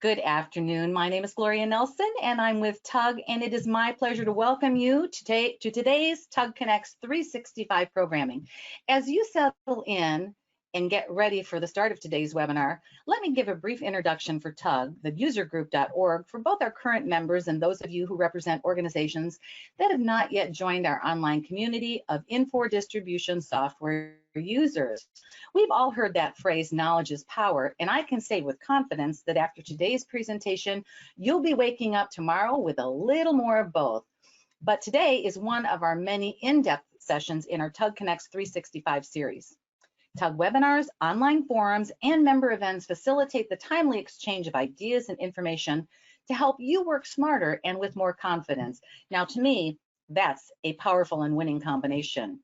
Good afternoon. My name is Gloria Nelson, and I'm with TUG, and it is my pleasure to welcome you to today's TUG Connects 365 programming. As you settle in and get ready for the start of today's webinar, let me give a brief introduction for TUG, the usergroup.org, for both our current members and those of you who represent organizations that have not yet joined our online community of info distribution software users. We've all heard that phrase, knowledge is power, and I can say with confidence that after today's presentation, you'll be waking up tomorrow with a little more of both. But today is one of our many in-depth sessions in our TUG Connects 365 series. TUG webinars, online forums, and member events facilitate the timely exchange of ideas and information to help you work smarter and with more confidence. Now, to me, that's a powerful and winning combination.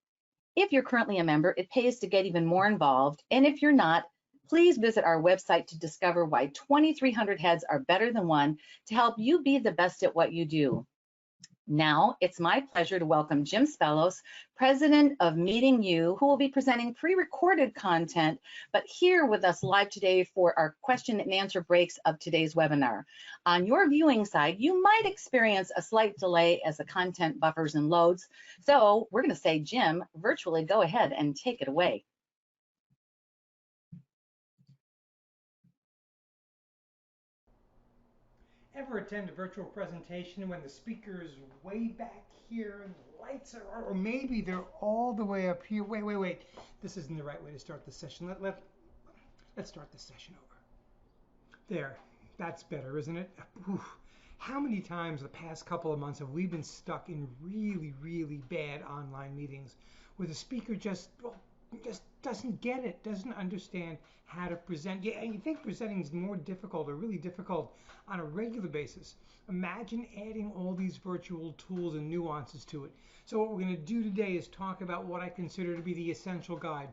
If you're currently a member, it pays to get even more involved. And if you're not, please visit our website to discover why 2,300 heads are better than one to help you be the best at what you do. Now, it's my pleasure to welcome Jim Spellos, President of Meeting You, who will be presenting pre-recorded content, but here with us live today for our question and answer breaks of today's webinar. On your viewing side, you might experience a slight delay as the content buffers and loads. So we're going to say, Jim, virtually go ahead and take it away. Ever attend a virtual presentation when the speaker is way back here and the lights are, or maybe they're all the way up here? Wait. This isn't the right way to start the session. Let's start the session over. There, that's better, isn't it? Oof. How many times the past couple of months have we been stuck in really bad online meetings where the speaker just doesn't get it, doesn't understand how to present. Yeah, and you think presenting is more difficult or really difficult on a regular basis. Imagine adding all these virtual tools and nuances to it. So what we're going to do today is talk about what I consider to be the essential guide,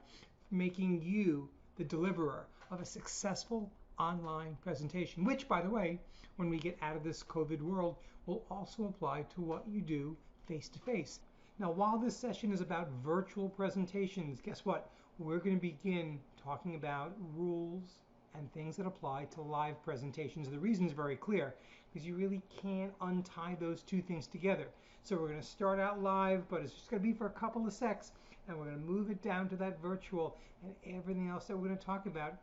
making you the deliverer of a successful online presentation, which, by the way, when we get out of this COVID world, will also apply to what you do face-to-face. Now, while this session is about virtual presentations, guess what? We're going to begin talking about rules and things that apply to live presentations. The reason is very clear, because you really can't untie those two things together. So we're going to start out live, but it's just going to be for a couple of secs, and we're going to move it down to that virtual, and everything else that we're going to talk about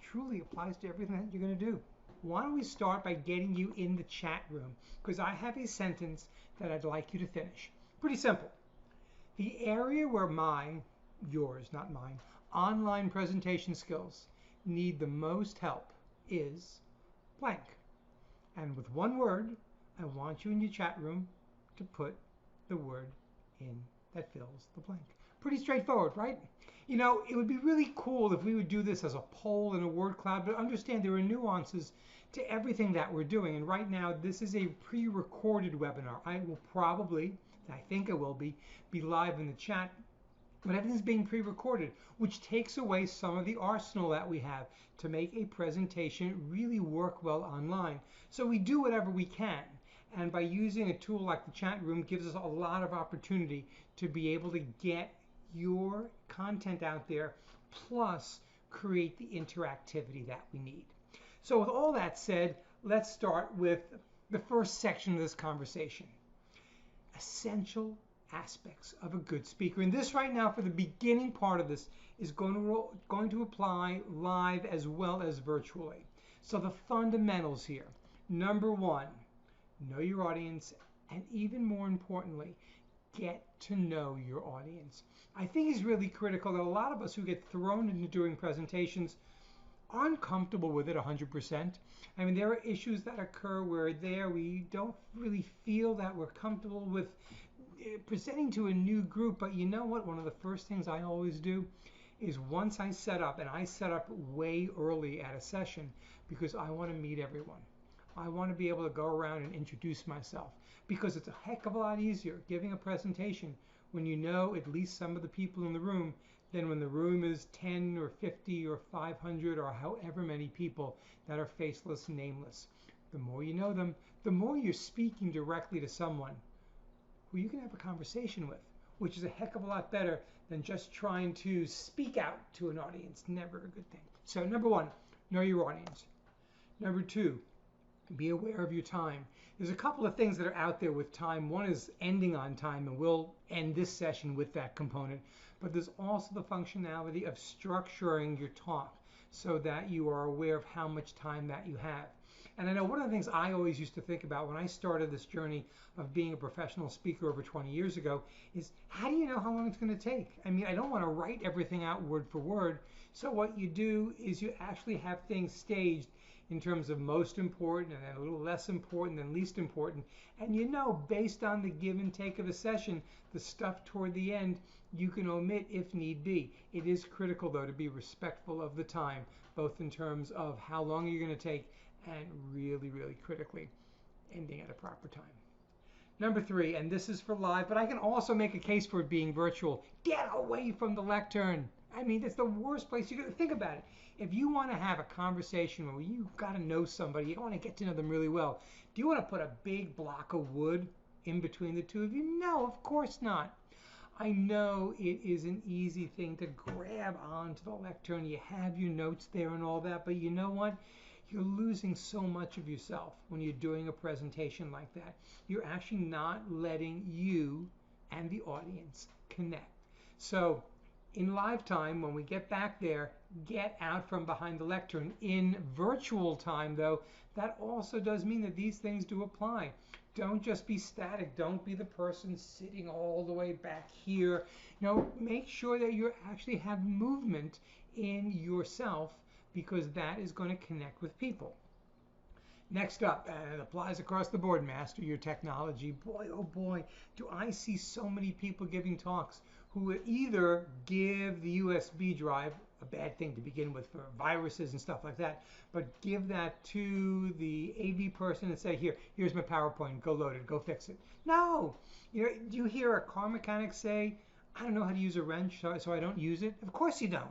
truly applies to everything that you're going to do. Why don't we start by getting you in the chat room, because I have a sentence that I'd like you to finish. Pretty simple. The area where yours, not mine, online presentation skills need the most help is blank. And with one word, I want you in your chat room to put the word in that fills the blank. Pretty straightforward, right? You know, it would be really cool if we would do this as a poll in a word cloud, but understand there are nuances to everything that we're doing. And right now, this is a pre-recorded webinar. I will probably, I think it will be live in the chat, but everything's being pre-recorded, which takes away some of the arsenal that we have to make a presentation really work well online. So we do whatever we can, and by using a tool like the chat room gives us a lot of opportunity to be able to get your content out there, plus create the interactivity that we need. So with all that said, let's start with the first section of this conversation. Essential aspects of a good speaker. And this right now, for the beginning part of this, is going to apply live as well as virtually. So the fundamentals here. Number one, know your audience, and even more importantly, get to know your audience. I think it's really critical that a lot of us who get thrown into doing presentations aren't comfortable with it 100%. I mean, there are issues that occur where we don't really feel that we're comfortable with presenting to a new group. But you know what? One of the first things I always do is once I set up, and I set up way early at a session because I want to meet everyone. I want to be able to go around and introduce myself, because it's a heck of a lot easier giving a presentation when you know at least some of the people in the room than when the room is 10 or 50 or 500 or however many people that are faceless and nameless. The more you know them, the more you're speaking directly to someone who you can have a conversation with, which is a heck of a lot better than just trying to speak out to an audience. Never a good thing. So number one, know your audience. Number two, Be aware of your time. There's a couple of things that are out there with time. One is ending on time, and we'll end this session with that component. But there's also the functionality of structuring your talk so that you are aware of how much time that you have. And I know one of the things I always used to think about when I started this journey of being a professional speaker over 20 years ago is, how do you know how long it's going to take? I mean, I don't want to write everything out word for word. So what you do is you actually have things staged in terms of most important and then a little less important than least important. And you know, based on the give and take of a session, the stuff toward the end you can omit if need be. It is critical, though, to be respectful of the time, both in terms of how long you're going to take and really, really critically, ending at a proper time. Number 3, and this is for live, but I can also make a case for it being virtual. Get away from the lectern. I mean, it's the worst place you can think about it. If you want to have a conversation where you got to know somebody, you want to get to know them really well, do you want to put a big block of wood in between the two of you? No, of course not. I know it is an easy thing to grab onto the lectern. You have your notes there and all that, but you know what? You're losing so much of yourself when you're doing a presentation like that. You're actually not letting you and the audience connect. So in live time, when we get back there, get out from behind the lectern. In virtual time, though, that also does mean that these things do apply. Don't just be static. Don't be the person sitting all the way back here. No, make sure that you actually have movement in yourself, because that is going to connect with people. Next up, and it applies across the board, master your technology. Boy, oh boy, do I see so many people giving talks who would either give the USB drive, a bad thing to begin with for viruses and stuff like that, but give that to the AV person and say, here's my PowerPoint, go load it, go fix it. No, do you hear a car mechanic say, I don't know how to use a wrench, so I don't use it? Of course you don't.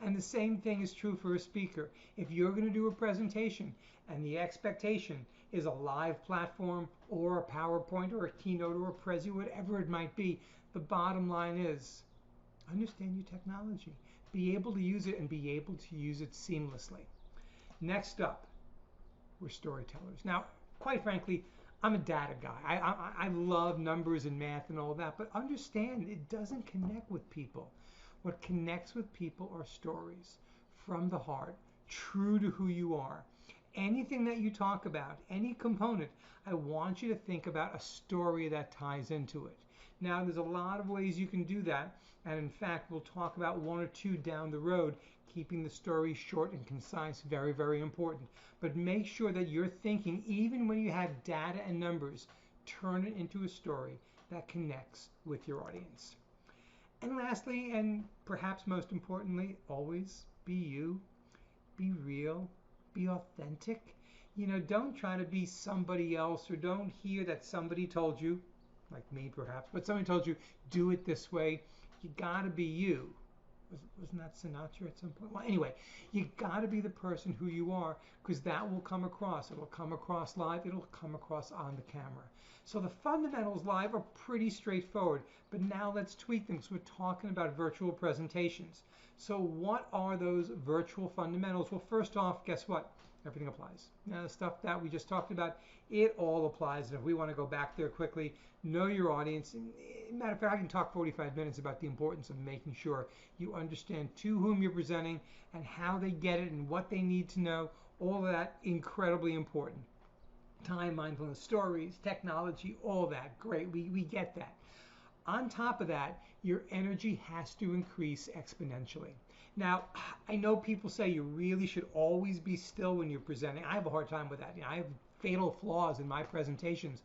And the same thing is true for a speaker. If you're going to do a presentation and the expectation is a live platform or a PowerPoint or a keynote or a Prezi, whatever it might be, the bottom line is understand your technology. Be able to use it and be able to use it seamlessly. Next up, we're storytellers. Now, quite frankly, I'm a data guy. I love numbers and math and all that, but understand it doesn't connect with people. What connects with people are stories from the heart, true to who you are. Anything that you talk about, any component, I want you to think about a story that ties into it. Now, there's a lot of ways you can do that, and in fact, we'll talk about one or two down the road. Keeping the story short and concise, very, very important. But make sure that you're thinking, even when you have data and numbers, turn it into a story that connects with your audience. And lastly, and perhaps most importantly, always be you, be real, be authentic. Don't try to be somebody else, or don't hear that somebody told you, like me perhaps, but somebody told you, do it this way. You gotta be you. Wasn't that Sinatra at some point? Well, anyway, you gotta be the person who you are, because that will come across. It will come across live, it'll come across on the camera. So the fundamentals live are pretty straightforward, but now let's tweak them, because we're talking about virtual presentations. So what are those virtual fundamentals? Well, first off, guess what? Everything applies. Now, the stuff that we just talked about, it all applies. And if we want to go back there quickly, know your audience. Matter of fact, I can talk 45 minutes about the importance of making sure you understand to whom you're presenting and how they get it and what they need to know. All of that, incredibly important. Time, mindfulness, stories, technology, all that. Great, we get that. On top of that, your energy has to increase exponentially. Now, I know people say you really should always be still when you're presenting. I have a hard time with that. I have fatal flaws in my presentations.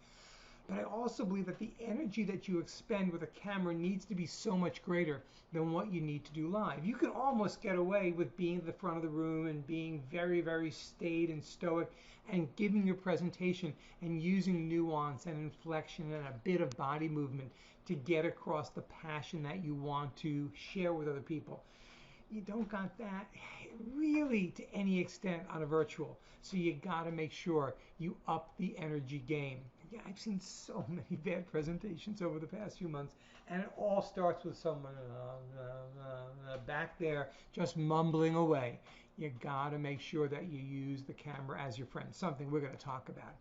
But I also believe that the energy that you expend with a camera needs to be so much greater than what you need to do live. You can almost get away with being at the front of the room and being very, very staid and stoic and giving your presentation and using nuance and inflection and a bit of body movement to get across the passion that you want to share with other people. You don't got that really to any extent on a virtual. So you got to make sure you up the energy game. Yeah, I've seen so many bad presentations over the past few months, and it all starts with someone back there just mumbling away. you gotta make sure that you use the camera as your friend, something we're gonna talk about.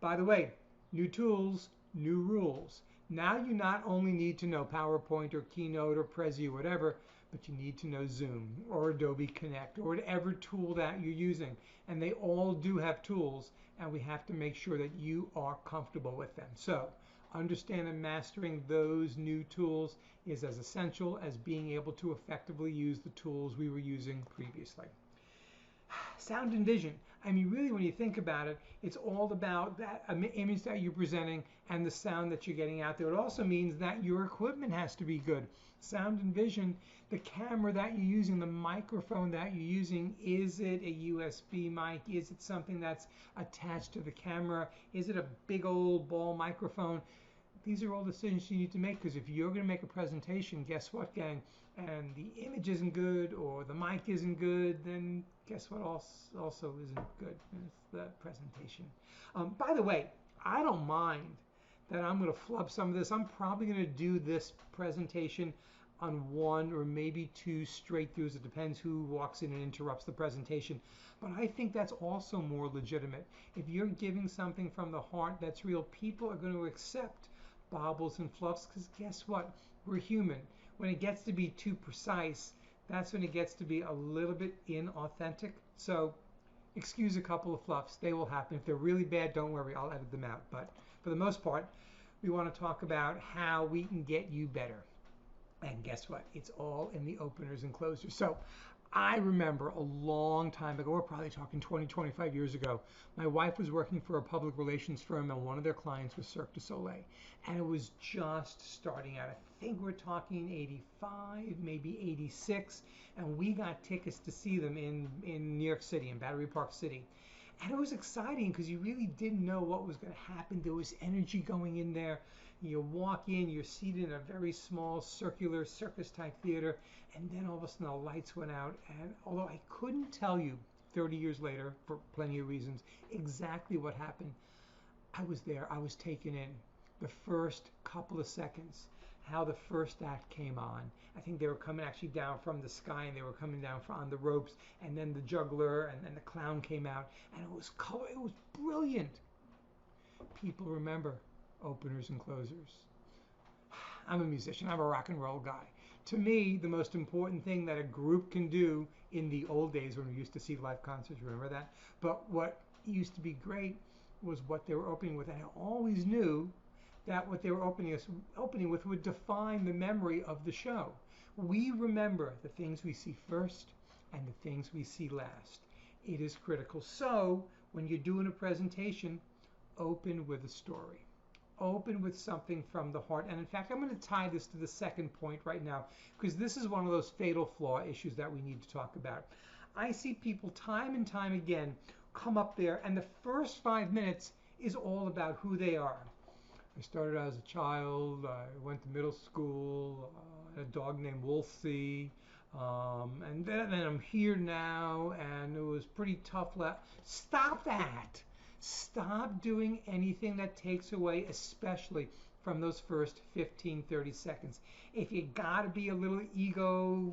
By the way, new tools, new rules. Now you not only need to know PowerPoint or Keynote or Prezi or whatever, but you need to know Zoom or Adobe Connect or whatever tool that you're using. And they all do have tools, and we have to make sure that you are comfortable with them. So understand and mastering those new tools is as essential as being able to effectively use the tools we were using previously. Sound and vision. I mean, really, when you think about it, it's all about that image that you're presenting and the sound that you're getting out there. It also means that your equipment has to be good. Sound and vision, the camera that you're using, the microphone that you're using, is it a USB mic? Is it something that's attached to the camera? Is it a big old ball microphone? These are all decisions you need to make, because if you're going to make a presentation, guess what, gang? And the image isn't good or the mic isn't good, then guess what also isn't good? It's the presentation. By the way, I don't mind that I'm going to flub some of this. I'm probably going to do this presentation on one or maybe two straight throughs. It depends who walks in and interrupts the presentation. But I think that's also more legitimate. If you're giving something from the heart that's real, people are going to accept bobbles and fluffs, because guess what? We're human. When it gets to be too precise, that's when it gets to be a little bit inauthentic. So excuse a couple of fluffs. They will happen. If they're really bad, don't worry, I'll edit them out. But for the most part, we want to talk about how we can get you better. And guess what? It's all in the openers and closers. So I remember a long time ago, we're probably talking 20, 25 years ago, my wife was working for a public relations firm, and one of their clients was Cirque du Soleil. And it was just starting out. I think we're talking 85, maybe 86. And we got tickets to see them in New York City, in Battery Park City. And it was exciting because you really didn't know what was going to happen. There was energy going in there. You walk in, you're seated in a very small circular circus type theater, and then all of a sudden the lights went out. And although I couldn't tell you 30 years later, for plenty of reasons, exactly what happened, I was there. I was taken in. The first couple of seconds, how the first act came on. I think they were coming actually down from the sky, and they were coming down on the ropes, and then the juggler and then the clown came out, and it was color. It was brilliant. People remember openers and closers. I'm a musician. I'm a rock and roll guy. To me, the most important thing that a group can do in the old days when we used to see live concerts, remember that? But what used to be great was what they were opening with. And I always knew that what they were opening with would define the memory of the show. We remember the things we see first and the things we see last. It is critical. So when you're doing a presentation, open with a story. Open with something from the heart. And in fact, I'm going to tie this to the second point right now, because this is one of those fatal flaw issues that we need to talk about. I see people time and time again come up there, and the first 5 minutes is all about who they are. I started out as a child, I went to middle school, I had a dog named Wolfie, and then I'm here now, and it was pretty tough. Stop that! Stop doing anything that takes away, especially from those first 15, 30 seconds. If you gotta be a little ego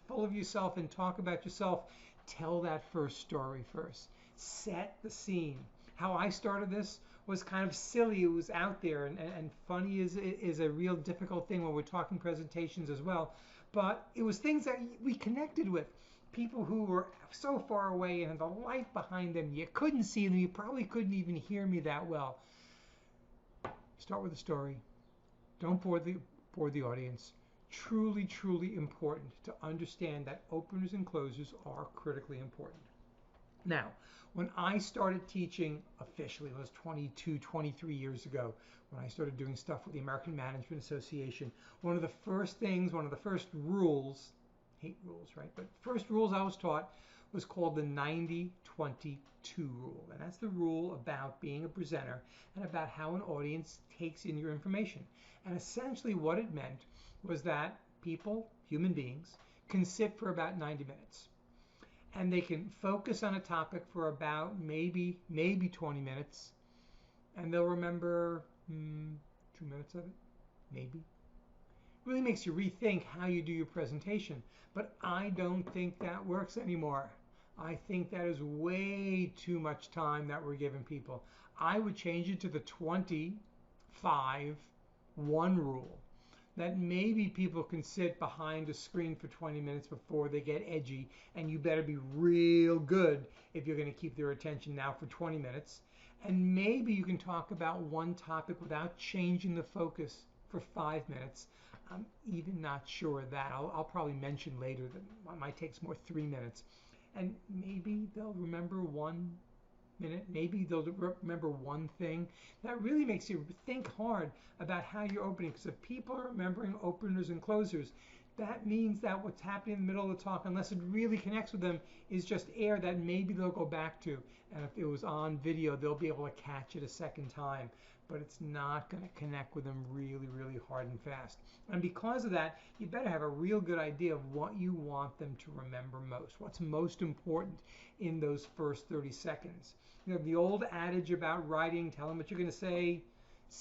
full of yourself and talk about yourself, tell that first story first. Set the scene. How I started this was kind of silly. It was out there, and funny is a real difficult thing when we're talking presentations as well. But it was things that we connected with. People who were so far away and the light behind them, you couldn't see them, you probably couldn't even hear me that well. Start with a story. Don't bore the audience. Truly, truly important to understand that openers and closers are critically important. Now, when I started teaching officially, it was 22, 23 years ago, when I started doing stuff with the American Management Association, one of the first rules, hate rules, right? But first rules I was taught was called the 90-20-2 rule. And that's the rule about being a presenter and about how an audience takes in your information. And essentially what it meant was that people, human beings, can sit for about 90 minutes. And they can focus on a topic for about maybe 20 minutes. And they'll remember 2 minutes of it, maybe. Really makes you rethink how you do your presentation. But I don't think that works anymore. I think that is way too much time that we're giving people. I would change it to the 25-1 rule. That maybe people can sit behind a screen for 20 minutes before they get edgy, and you better be real good if you're going to keep their attention now for 20 minutes. And maybe you can talk about one topic without changing the focus for 5 minutes. I'm even not sure of that. I'll probably mention later that my takes more 3 minutes. And maybe they'll remember 1 minute. Maybe they'll remember one thing. That really makes you think hard about how you're opening. Because if people are remembering openers and closers, that means that what's happening in the middle of the talk, unless it really connects with them, is just air that maybe they'll go back to. And if it was on video, they'll be able to catch it a second time. But it's not going to connect with them really, really hard and fast. And because of that, you better have a real good idea of what you want them to remember most. What's most important in those first 30 seconds. You know, the old adage about writing, tell them what you're going to say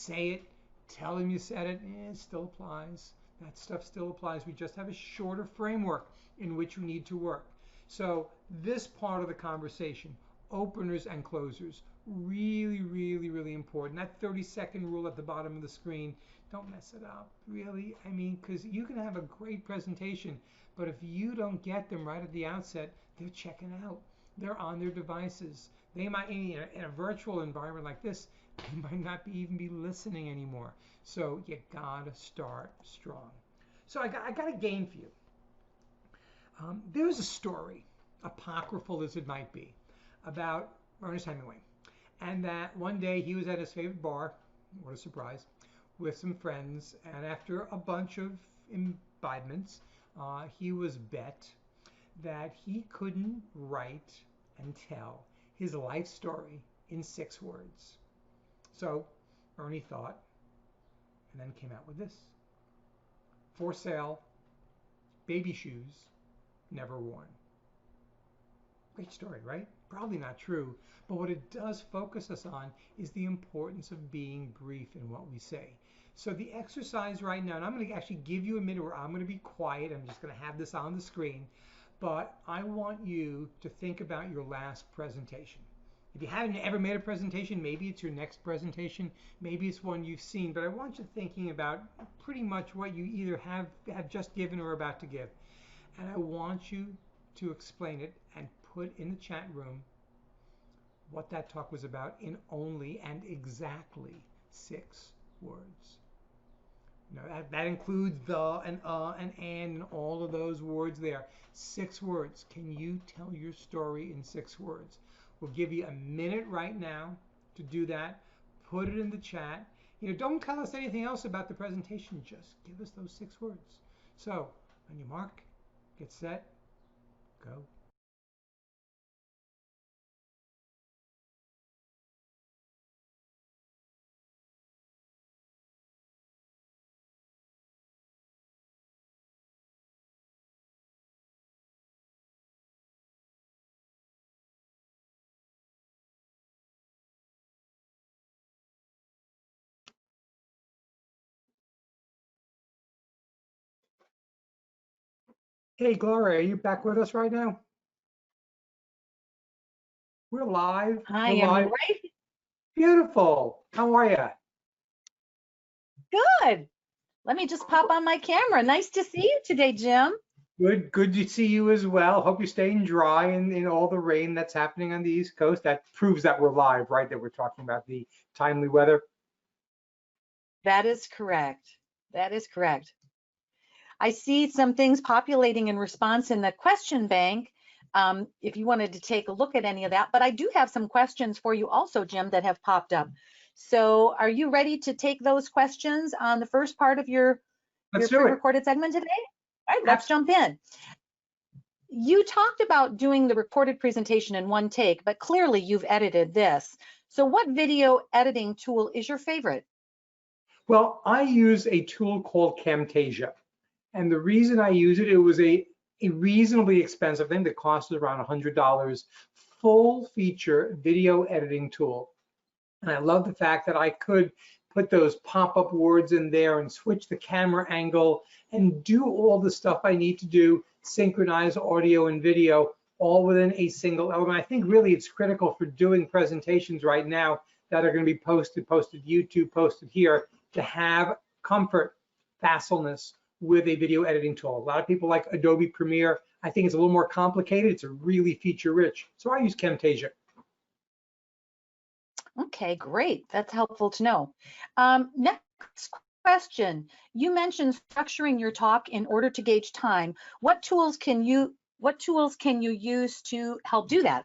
it, tell them you said it, it still applies. That stuff still applies. We just have a shorter framework in which we need to work. So this part of the conversation, openers and closers, really, really, really important. That 30-second rule at the bottom of the screen, don't mess it up, really. I mean, because you can have a great presentation, but if you don't get them right at the outset, they're checking out. They're on their devices. They might, in a virtual environment like this, they might not even be listening anymore. So you gotta start strong. So I got a game for you. There's a story, apocryphal as it might be, about Ernest Hemingway. And that one day he was at his favorite bar, what a surprise, with some friends. And after a bunch of imbibements, he was bet that he couldn't write and tell his life story in 6 words. So Ernie thought, and then came out with this: for sale, baby shoes, never worn. Great story, right? Probably not true, but what it does focus us on is the importance of being brief in what we say. So the exercise right now, and I'm going to actually give you a minute where I'm going to be quiet. I'm just going to have this on the screen, but I want you to think about your last presentation. If you haven't ever made a presentation, maybe it's your next presentation, maybe it's one you've seen, but I want you thinking about pretty much what you either have just given or about to give. And I want you to explain it and put in the chat room what that talk was about in only and exactly 6 words. Now that includes the and all of those words there. 6 words. Can you tell your story in 6 words? We'll give you a minute right now to do that. Put it in the chat. You know, don't tell us anything else about the presentation. Just give us those 6 words. So, on your mark, get set, go. Hey, Gloria, are you back with us right now? We're live. I We're am live. right. Beautiful. How are you? Good. Let me just pop on my camera. Nice to see you today, Jim. Good to see you as well. Hope you're staying dry in all the rain that's happening on the East Coast. That proves that we're live, right? That we're talking about the timely weather. That is correct. That is correct. I see some things populating in response in the question bank. If you wanted to take a look at any of that, but I do have some questions for you also, Jim, that have popped up. So are you ready to take those questions on the first part of your pre-recorded segment today? All right, let's jump in. You talked about doing the recorded presentation in one take, but clearly you've edited this. So what video editing tool is your favorite? Well, I use a tool called Camtasia. And the reason I use it, it was a reasonably expensive thing that cost around $100, full feature video editing tool. And I love the fact that I could put those pop-up words in there and switch the camera angle and do all the stuff I need to do, synchronize audio and video, all within a single element. I think really it's critical for doing presentations right now that are going to be posted YouTube, posted here, to have comfort, facilness with a video editing tool. A lot of people like Adobe Premiere. I think it's a little more complicated. It's a really feature rich. So I use Camtasia. Okay, great. That's helpful to know. Next question. You mentioned structuring your talk in order to gauge time. What tools can you use to help do that?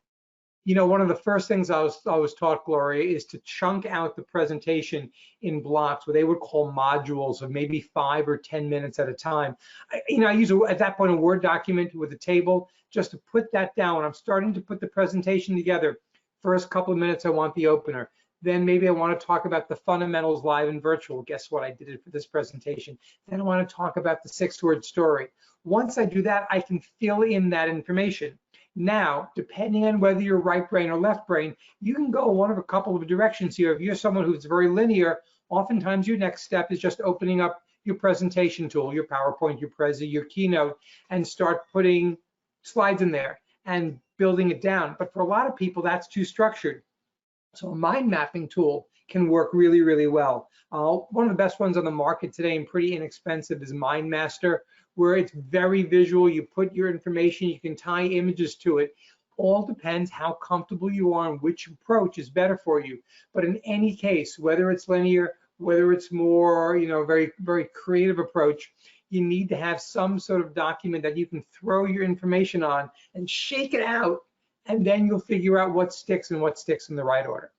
You know, one of the first things I was taught, Gloria, is to chunk out the presentation in blocks, what they would call modules of maybe 5 or 10 minutes at a time. I use at that point a Word document with a table just to put that down. When I'm starting to put the presentation together, first couple of minutes I want the opener. Then maybe I want to talk about the fundamentals live and virtual. Guess what? I did it for this presentation. Then I want to talk about the 6-word story. Once I do that, I can fill in that information. Now, depending on whether you're right brain or left brain, you can go one of a couple of directions here. If you're someone who's very linear, oftentimes your next step is just opening up your presentation tool, your PowerPoint, your Prezi, your Keynote, and start putting slides in there and building it down. But for a lot of people, that's too structured. So a mind mapping tool can work really, really well. One of the best ones on the market today and pretty inexpensive is MindMaster, where it's very visual. You put your information, you can tie images to it. All depends how comfortable you are and which approach is better for you. But in any case, whether it's linear, whether it's more, very, very creative approach, you need to have some sort of document that you can throw your information on and shake it out, and then you'll figure out what sticks and what sticks in the right order.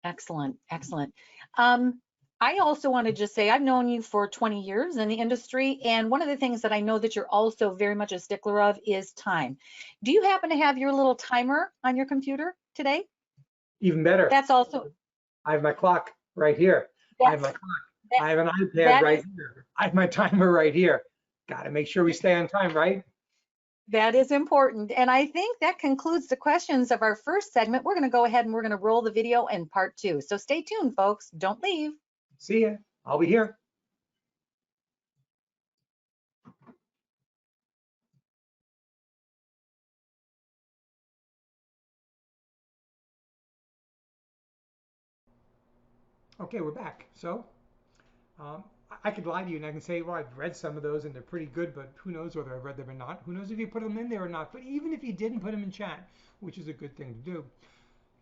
Excellent, excellent. I also want to just say I've known you for 20 years in the industry, and one of the things that I know that you're also very much a stickler of is time. Do you happen to have your little timer on your computer today? Even better. That's also. I have my clock right here. I have my clock. I have an iPad right here. I have my timer right here. Got to make sure we stay on time, right? That is important. And I think that concludes the questions of our first segment. We're going to go ahead and we're going to roll the video in part 2. So stay tuned, folks. Don't leave. See ya. I'll be here. Okay, we're back. So I could lie to you and I can say, well, I've read some of those and they're pretty good, but who knows whether I've read them or not. Who knows if you put them in there or not. But even if you didn't put them in chat, which is a good thing to do,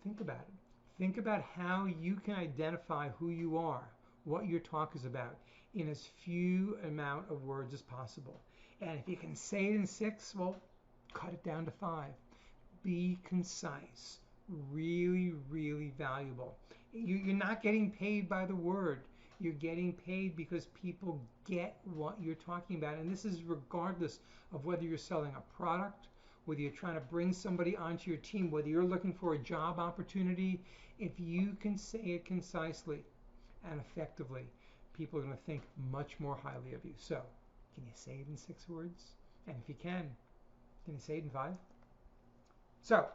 think about it. Think about how you can identify who you are, what your talk is about, in as few amount of words as possible. And if you can say it in 6, well, cut it down to 5. Be concise. Really, really valuable. You're not getting paid by the word. You're getting paid because people get what you're talking about. And this is regardless of whether you're selling a product, whether you're trying to bring somebody onto your team, whether you're looking for a job opportunity. If you can say it concisely and effectively, people are going to think much more highly of you. So, can you say it in 6 words? And if you can you say it in 5? So,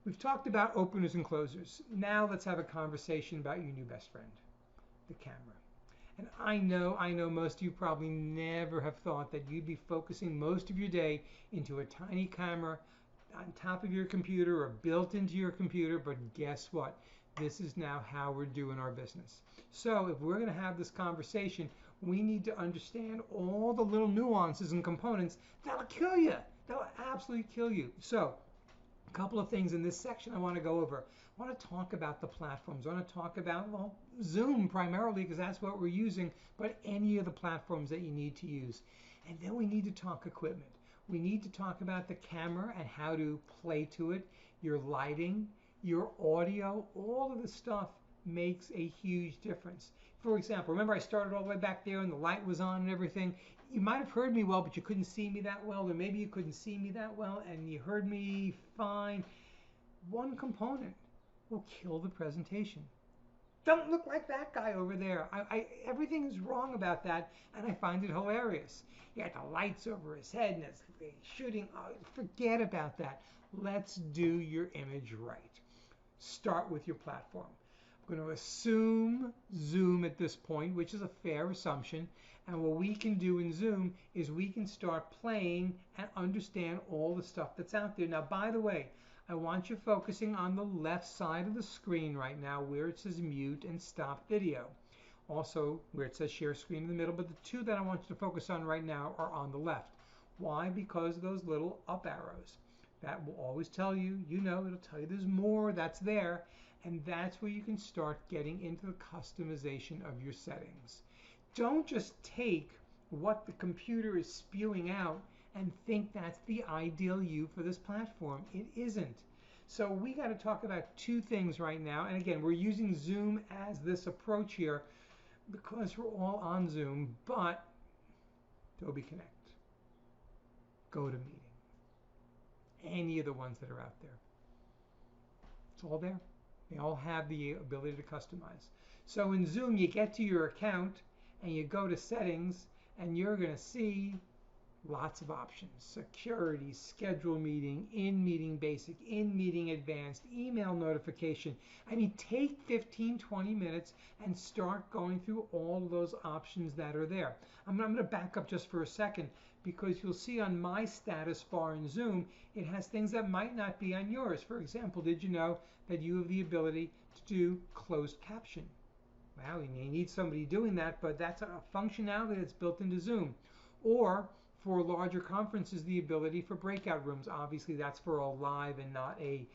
we've talked about openers and closers. Now let's have a conversation about your new best friend, the camera. And I know most of you probably never have thought that you'd be focusing most of your day into a tiny camera on top of your computer or built into your computer, but guess what? This is now how we're doing our business. So if we're going to have this conversation, we need to understand all the little nuances and components that'll kill you. That'll absolutely kill you. So a couple of things in this section I want to go over. I want to talk about the platforms. I want to talk about, well, Zoom primarily because that's what we're using, but any of the platforms that you need to use. And then we need to talk equipment. We need to talk about the camera and how to play to it, your lighting, your audio, all of the stuff makes a huge difference. For example, remember I started all the way back there and the light was on and everything. You might have heard me well, but you couldn't see me that well, or maybe you couldn't see me that well and you heard me fine. One component will kill the presentation. Don't look like that guy over there. Everything is wrong about that, and I find it hilarious. He got the lights over his head and it's shooting. Oh, forget about that. Let's do your image right. Start with your platform. I'm We're going to assume Zoom at this point, which is a fair assumption. And what we can do in Zoom is we can start playing and understand all the stuff that's out there. Now, by the way, I want you focusing on the left side of the screen right now where it says mute and stop video. Also where it says share screen in the middle, but the two that I want you to focus on right now are on the left. Why? Because of those little up arrows. That will always tell you, it'll tell you there's more that's there, and that's where you can start getting into the customization of your settings. Don't just take what the computer is spewing out and think that's the ideal you for this platform. It isn't. So we got to talk about two things right now, and again, we're using Zoom as this approach here because we're all on Zoom, but Adobe Connect, GoToMeeting, any of the ones that are out there. It's all there. They all have the ability to customize. So in Zoom, you get to your account and you go to settings and you're going to see lots of options. Security, schedule meeting, in meeting basic, in meeting advanced, email notification. I mean, take 15-20 minutes and start going through all of those options that are there. I'm going to back up just for a second because you'll see on my status bar in Zoom, it has things that might not be on yours. For example, did you know that you have the ability to do closed caption? Well, you may need somebody doing that, but that's a functionality that's built into Zoom. Or for larger conferences, the ability for breakout rooms. Obviously, that's for a live and not a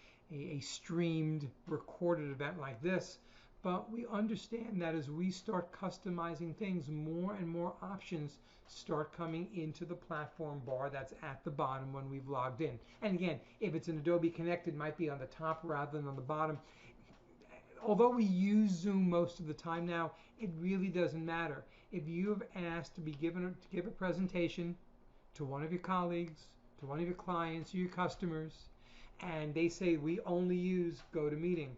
streamed, recorded event like this. But we understand that as we start customizing things, more and more options start coming into the platform bar that's at the bottom when we've logged in. And again, if it's an Adobe Connect, it might be on the top rather than on the bottom. Although we use Zoom most of the time now, it really doesn't matter. If you have asked to give a presentation to one of your colleagues, to one of your clients, or your customers, and they say we only use GoToMeeting,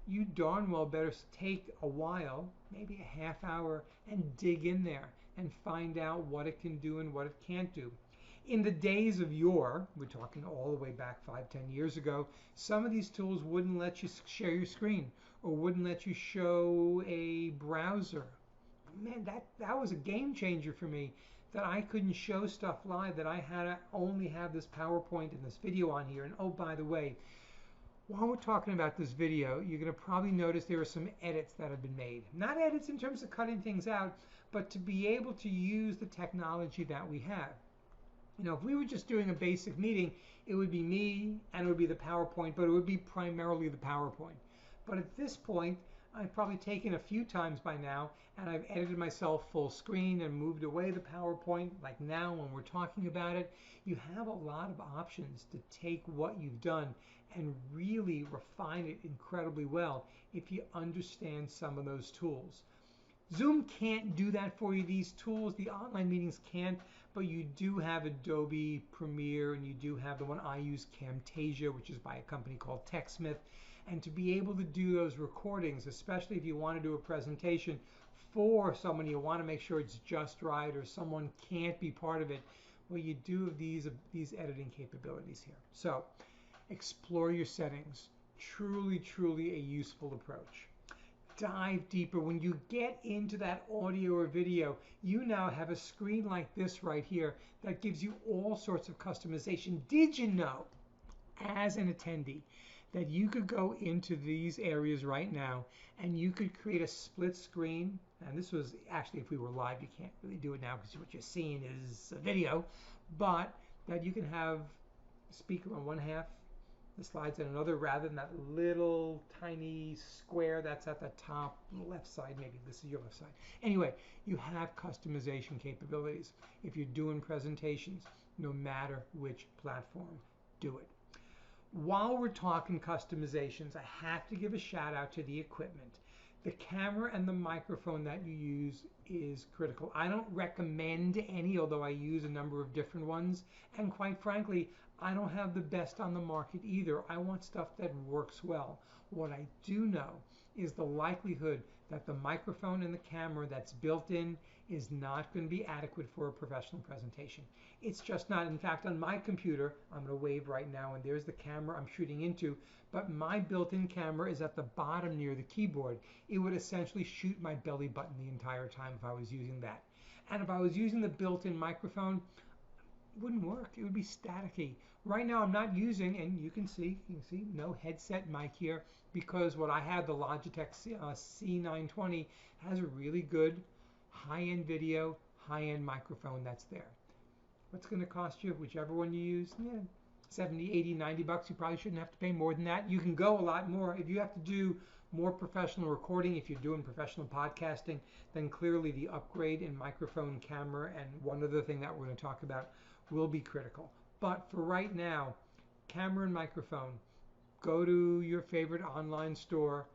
you darn well better take a while, maybe a half hour, and dig in there and find out what it can do and what it can't do. In the days of yore, we're talking all the way back 5-10 years ago, some of these tools wouldn't let you share your screen or wouldn't let you show a browser. Man, that was a game changer for me, that I couldn't show stuff live, that I had to only have this PowerPoint and this video on here. And oh, by the way, while we're talking about this video, you're going to probably notice there are some edits that have been made. Not edits in terms of cutting things out, but to be able to use the technology that we have. You know, if we were just doing a basic meeting, it would be me and it would be the PowerPoint, but it would be primarily the PowerPoint. But at this point, I've probably taken a few times by now and I've edited myself full screen and moved away the PowerPoint. Like now when we're talking about it, you have a lot of options to take what you've done and really refine it incredibly well if you understand some of those tools. Zoom can't do that for you. These tools, the online meetings can't, but you do have Adobe Premiere and you do have the one I use, Camtasia, which is by a company called TechSmith. And to be able to do those recordings, especially if you want to do a presentation for someone, you want to make sure it's just right or someone can't be part of it, well, you do have these editing capabilities here. So explore your settings. Truly, truly a useful approach. Dive deeper. When you get into that audio or video, you now have a screen like this right here that gives you all sorts of customization. Did you know, as an attendee, that you could go into these areas right now and you could create a split screen? And this was actually, if we were live, you can't really do it now because what you're seeing is a video, but that you can have the speaker on one half, the slides on another, rather than that little tiny square that's at the top left side. Maybe this is your left side. Anyway, you have customization capabilities if you're doing presentations, no matter which platform. Do it. While we're talking customizations, I have to give a shout out to the equipment. The camera and the microphone that you use is critical. I don't recommend any, although I use a number of different ones. And quite frankly, I don't have the best on the market either. I want stuff that works well. What I do know is the likelihood that the microphone and the camera that's built in is not going to be adequate for a professional presentation. It's just not. In fact, on my computer, I'm going to wave right now, and there's the camera I'm shooting into, but my built-in camera is at the bottom near the keyboard. It would essentially shoot my belly button the entire time if I was using that. And if I was using the built-in microphone, it wouldn't work. It would be staticky. Right now I'm not using, and you can see no headset mic here, because what I have, the Logitech C920, has a really good high-end video, high-end microphone that's there. What's going to cost you? Whichever one you use, yeah, 70, 80, 90 bucks. You probably shouldn't have to pay more than that. You can go a lot more. If you have to do more professional recording, if you're doing professional podcasting, then clearly the upgrade in microphone, camera, and one other thing that we're going to talk about will be critical. But for right now, camera and microphone, go to your favorite online store,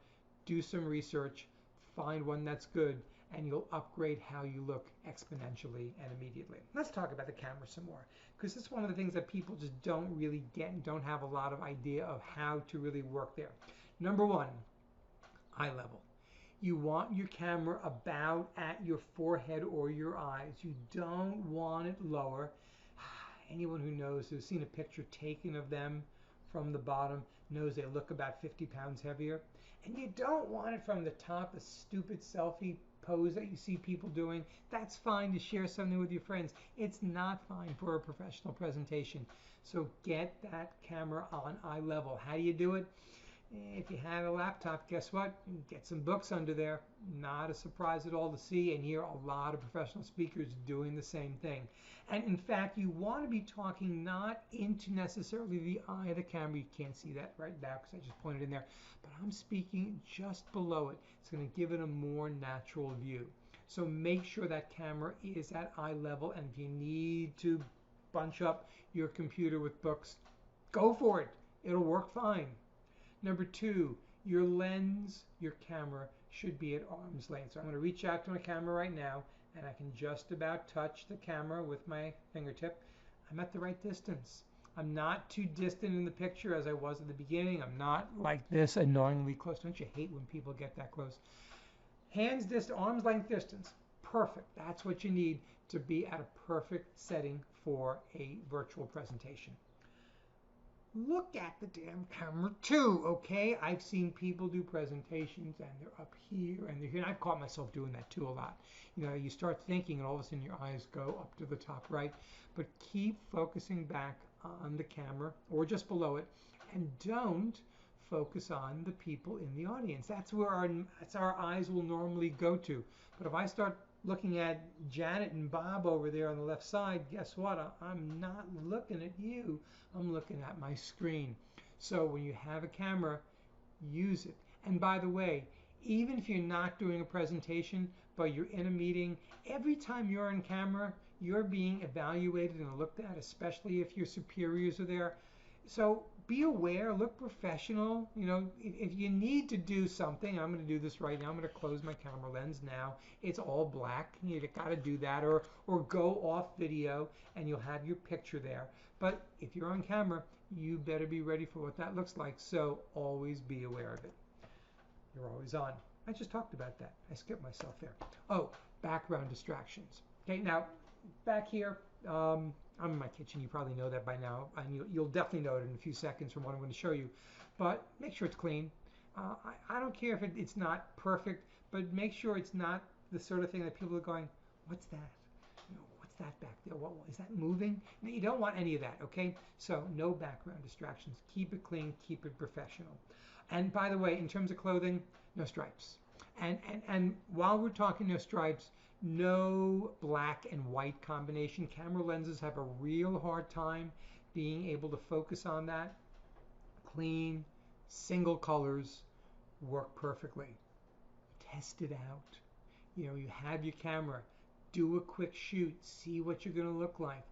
do some research, find one that's good, and you'll upgrade how you look exponentially and immediately. Let's talk about the camera some more, because it's one of the things that people just don't really get and don't have a lot of idea of how to really work there. Number one, eye level. You want your camera about at your forehead or your eyes. You don't want it lower. Anyone who knows, who's seen a picture taken of them from the bottom, knows they look about 50 pounds heavier. And you don't want it from the top, a stupid selfie pose that you see people doing. That's fine to share something with your friends. It's not fine for a professional presentation. So get that camera on eye level. How do you do it? If you have a laptop, guess what? Get some books under there. Not a surprise at all to see and hear a lot of professional speakers doing the same thing. And in fact, you want to be talking not into necessarily the eye of the camera. You can't see that right now because I just pointed in there. But I'm speaking just below it. It's going to give it a more natural view. So make sure that camera is at eye level. And if you need to bunch up your computer with books, go for it. It'll work fine. Number two, your lens, your camera should be at arm's length. So I'm going to reach out to my camera right now, and I can just about touch the camera with my fingertip. I'm at the right distance. I'm not too distant in the picture as I was at the beginning. I'm not like this annoyingly close. Don't you hate when people get that close? Hands distance, arm's length distance. Perfect. That's what you need to be at a perfect setting for a virtual presentation. Look at the damn camera too, okay? I've seen people do presentations and they're up here and they're here. And I've caught myself doing that too a lot. You know, you start thinking and all of a sudden your eyes go up to the top right. But keep focusing back on the camera or just below it, and don't focus on the people in the audience. That's where our eyes will normally go to. But if I start looking at Janet and Bob over there on the left side, guess what? I'm not looking at you. I'm looking at my screen. So when you have a camera, use it. And by the way, even if you're not doing a presentation, but you're in a meeting, every time you're on camera, you're being evaluated and looked at, especially if your superiors are there. So be aware, look professional. You know, if you need to do something, I'm going to do this right now. I'm going to close my camera lens now. It's all black. You got to do that, or go off video and you'll have your picture there. But if you're on camera, you better be ready for what that looks like. So always be aware of it. You're always on. I just talked about that. I skipped myself there. Oh, background distractions. Okay, now back here, I'm in my kitchen. You probably know that by now, and you'll definitely know it in a few seconds from what I'm going to show you. But make sure it's clean. I don't care if it's not perfect, but make sure it's not the sort of thing that people are going, what's that? You know, what's that back there? What is that moving? No, you don't want any of that, okay? So no background distractions. Keep it clean, keep it professional. And by the way, in terms of clothing, no stripes. And while we're talking no stripes, no black and white combination. Camera lenses have a real hard time being able to focus on that. Clean, single colors work perfectly. Test it out. You know, you have your camera, do a quick shoot, see what you're going to look like.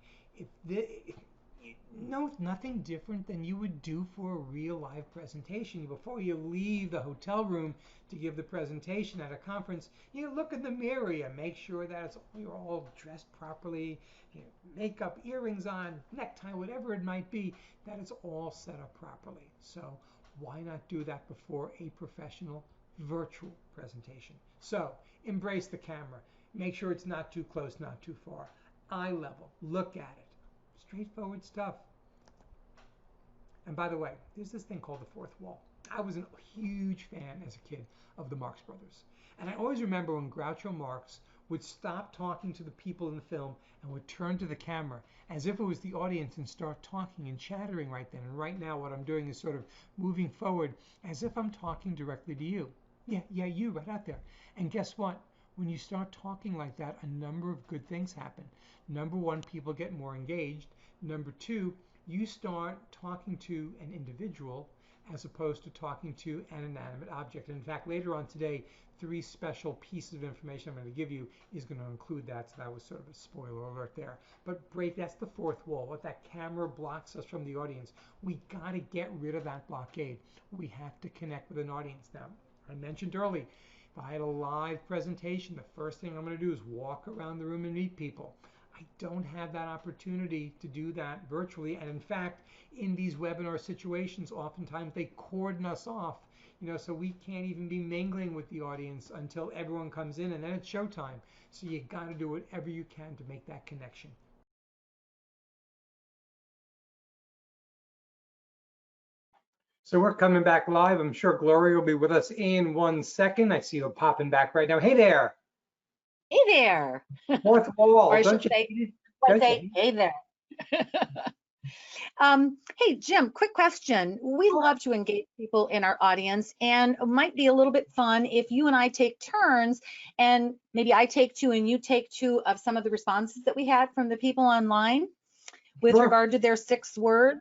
No, nothing different than you would do for a real live presentation. Before you leave the hotel room to give the presentation at a conference, you look in the mirror, you make sure that you're all dressed properly, makeup, earrings on, necktie, whatever it might be, that it's all set up properly. So why not do that before a professional virtual presentation? So embrace the camera. Make sure it's not too close, not too far. Eye level, look at it. Straightforward stuff. And by the way, there's this thing called the fourth wall. I was a huge fan as a kid of the Marx Brothers. And I always remember when Groucho Marx would stop talking to the people in the film and would turn to the camera as if it was the audience and start talking and chattering right then. And right now what I'm doing is sort of moving forward as if I'm talking directly to you. Yeah, you right out there. And guess what? When you start talking like that, a number of good things happen. Number one, people get more engaged. Number two, you start talking to an individual as opposed to talking to an inanimate object. And in fact, later on today, 3 special pieces of information I'm going to give you is going to include that. So that was sort of a spoiler alert there. But that's the fourth wall. What that camera blocks us from the audience. We got to get rid of that blockade. We have to connect with an audience. Now, I mentioned early, if I had a live presentation, the first thing I'm going to do is walk around the room and meet people. I don't have that opportunity to do that virtually. And in fact, in these webinar situations, oftentimes they cordon us off, so we can't even be mingling with the audience until everyone comes in, and then it's showtime. So you got to do whatever you can to make that connection. So we're coming back live. I'm sure Gloria will be with us in 1 second. I see her popping back right now. Hey there. Hey there. Fourth wall. Or I Don't should you? say, hey there. Hey, Jim, quick question. We love to engage people in our audience, and it might be a little bit fun if you and I take turns, and maybe I take 2 and you take 2 of some of the responses that we had from the people online with regard to their 6 words.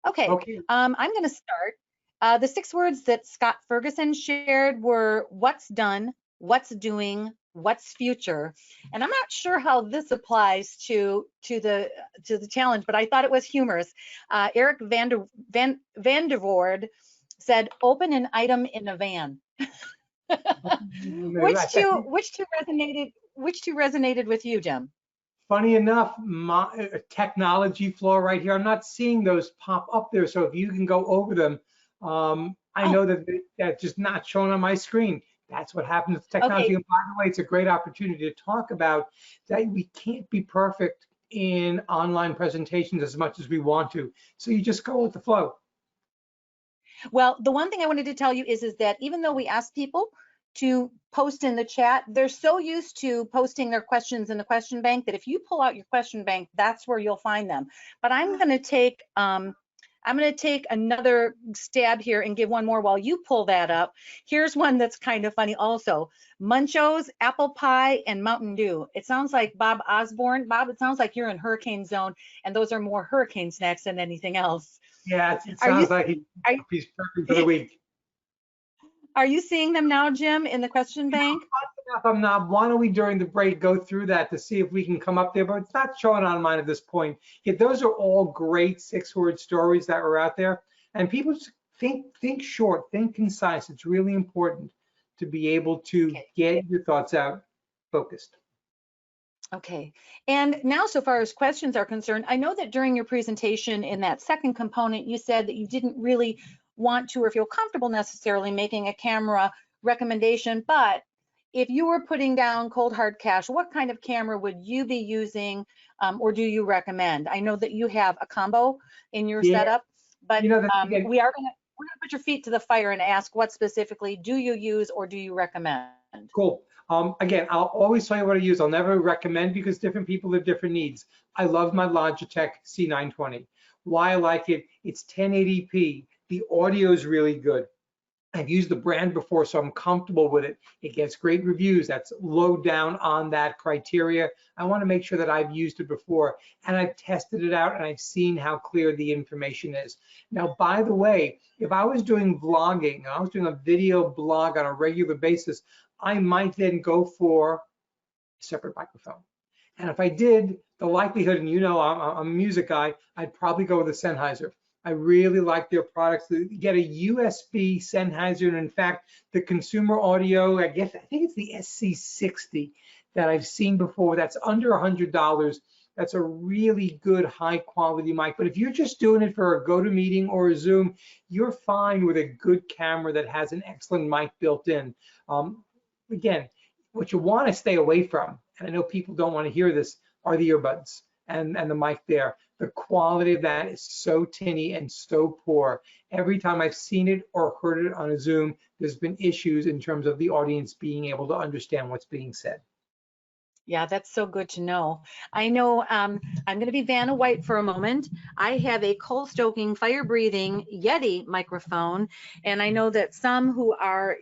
Okay. I'm going to start. The 6 words that Scott Ferguson shared were what's done, what's doing, what's future. And I'm not sure how this applies to the challenge, but I thought it was humorous. Eric Vandervoord said, open an item in a van. Which two resonated with you, Jim? Funny enough, my technology flaw right here, I'm not seeing those pop up there. So if you can go over them, I know that that's just not shown on my screen. That's what happens with technology. Okay. And by the way, it's a great opportunity to talk about that we can't be perfect in online presentations as much as we want to. So you just go with the flow. Well, the one thing I wanted to tell you is that even though we ask people to post in the chat, they're so used to posting their questions in the question bank that if you pull out your question bank, that's where you'll find them. But I'm going to take another stab here and give one more while you pull that up. Here's one that's kind of funny also. Munchos, apple pie, and Mountain Dew. It sounds like Bob Osborne. Bob, it sounds like you're in hurricane zone, and those are more hurricane snacks than anything else. Yeah, it sounds like he's prepping for the week. Are you seeing them now, Jim, in the question bank? I'm not. Why don't we, during the break, go through that to see if we can come up there, but it's not showing on mine at this point. Yet those are all great 6-word stories that were out there. And people just think short, think concise. It's really important to be able to get your thoughts out focused. Okay, and now so far as questions are concerned, I know that during your presentation in that second component, you said that you didn't really want to or feel comfortable necessarily making a camera recommendation, but if you were putting down cold hard cash, what kind of camera would you be using, or do you recommend? I know that you have a combo in your setup, but we are going to put your feet to the fire and ask what specifically do you use or do you recommend? Cool. Again, I'll always tell you what I use. I'll never recommend because different people have different needs. I love my Logitech C920. Why I like it, it's 1080p. The audio is really good. I've used the brand before, so I'm comfortable with it. It gets great reviews. That's low down on that criteria. I want to make sure that I've used it before and I've tested it out and I've seen how clear the information is. Now, by the way, if I was doing vlogging, I was doing a video blog on a regular basis, I might then go for a separate microphone. And if I did, the likelihood, and you know I'm a music guy, I'd probably go with a Sennheiser. I really like their products. They get a USB Sennheiser, and in fact, the consumer audio, I think it's the SC60 that I've seen before. That's under $100. That's a really good high quality mic. But if you're just doing it for a GoToMeeting or a Zoom, you're fine with a good camera that has an excellent mic built in. Again, what you want to stay away from, and I know people don't want to hear this, are the earbuds and the mic there. The quality of that is so tinny and so poor. Every time I've seen it or heard it on a Zoom, there's been issues in terms of the audience being able to understand what's being said. Yeah, that's so good to know. I know I'm going to be Vanna White for a moment. I have a coal stoking, fire breathing Yeti microphone, and I know that some who are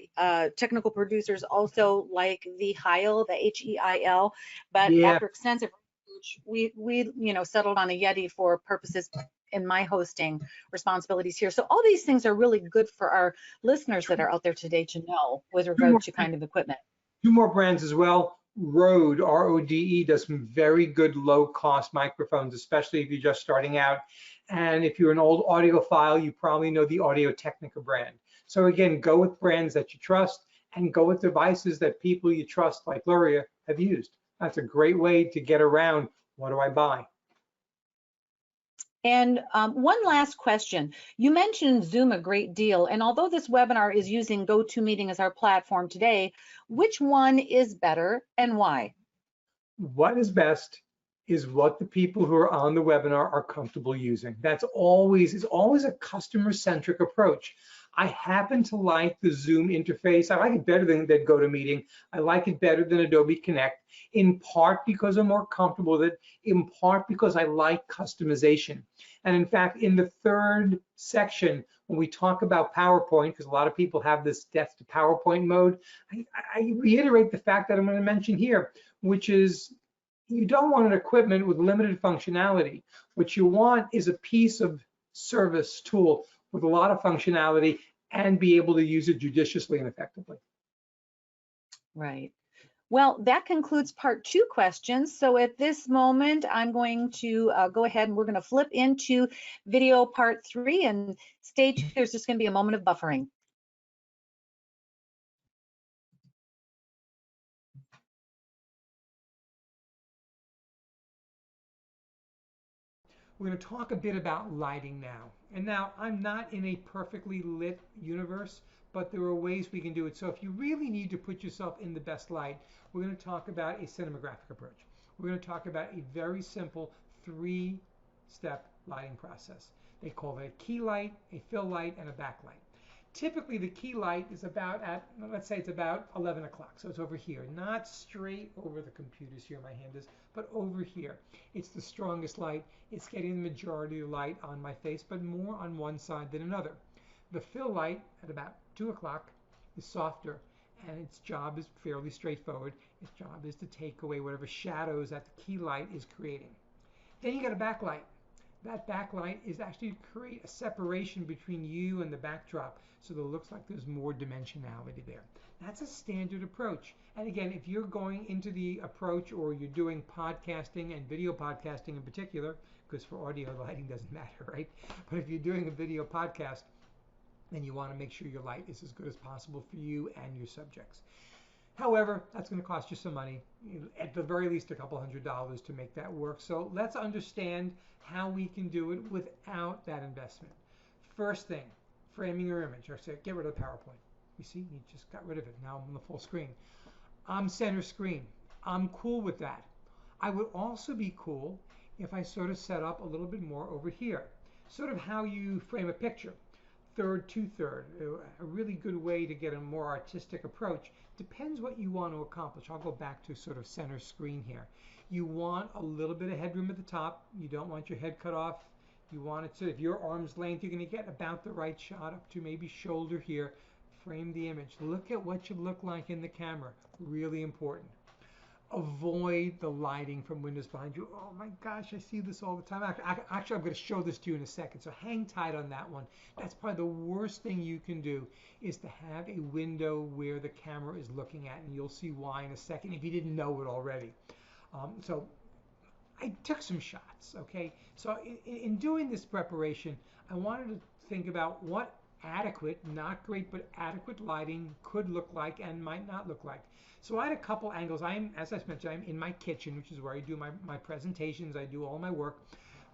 technical producers also like the Heil, the HEIL, but Yeah. after extensive research, we settled on a Yeti for purposes in my hosting responsibilities here. So all these things are really good for our listeners that are out there today to know with regard to kind of equipment. Two more brands as well. Rode, R-O-D-E, does some very good low-cost microphones, especially if you're just starting out. And if you're an old audiophile, you probably know the Audio-Technica brand. So again, go with brands that you trust and go with devices that people you trust, like Luria, have used. That's a great way to get around, what do I buy? And one last question. You mentioned Zoom a great deal, and although this webinar is using GoToMeeting as our platform today, which one is better and why? What is best is what the people who are on the webinar are comfortable using. That's always a customer-centric approach. I happen to like the Zoom interface. I like it better than GoToMeeting. I like it better than Adobe Connect, in part because I'm more comfortable with it, in part because I like customization. And in fact, in the third section, when we talk about PowerPoint, because a lot of people have this death to PowerPoint mode, I reiterate the fact that I'm going to mention here, which is you don't want an equipment with limited functionality. What you want is a piece of service tool with a lot of functionality and be able to use it judiciously and effectively. Right. Well, that concludes part 2 questions. So at this moment, I'm going to go ahead and we're going to flip into video part 3 and stay tuned. There's just going to be a moment of buffering. We're going to talk a bit about lighting now. And now I'm not in a perfectly lit universe, but there are ways we can do it. So if you really need to put yourself in the best light, we're going to talk about a cinematographic approach. We're going to talk about a very simple 3-step lighting process. They call it a key light, a fill light, and a backlight. Typically, the key light is about at, let's say it's about 11 o'clock. So it's over here, not straight over the computers here, my hand is, but over here. It's the strongest light. It's getting the majority of light on my face, but more on one side than another. The fill light at about 2 o'clock is softer, and its job is fairly straightforward. Its job is to take away whatever shadows that the key light is creating. Then you got a backlight. That backlight is actually to create a separation between you and the backdrop so that it looks like there's more dimensionality there. That's a standard approach. And again, if you're going into the approach or you're doing podcasting and video podcasting in particular, because for audio lighting doesn't matter, right? But if you're doing a video podcast, then you want to make sure your light is as good as possible for you and your subjects. However, that's going to cost you some money, at the very least a couple $100 to make that work. So let's understand how we can do it without that investment. First thing, framing your image. I said, get rid of the PowerPoint. You see, you just got rid of it. Now I'm on the full screen. I'm center screen. I'm cool with that. I would also be cool if I sort of set up a little bit more over here. Sort of how you frame a picture. Third to third, a really good way to get a more artistic approach. Depends what you want to accomplish. I'll go back to sort of center screen here. You want a little bit of headroom at the top. You don't want your head cut off. You want it to, if your arm's length, you're going to get about the right shot up to maybe shoulder here. Frame the image. Look at what you look like in the camera. Really important. Avoid the lighting from windows behind you. Oh my gosh, I see this all the time. Actually, I'm going to show this to you in a second, so hang tight on that one. That's probably the worst thing you can do, is to have a window where the camera is looking at, and you'll see why in a second if you didn't know it already. So I took some shots, okay? So in doing this preparation, I wanted to think about what adequate, not great, but adequate lighting could look like and might not look like. So I had a couple angles. As I mentioned, I'm in my kitchen, which is where I do my presentations, I do all my work,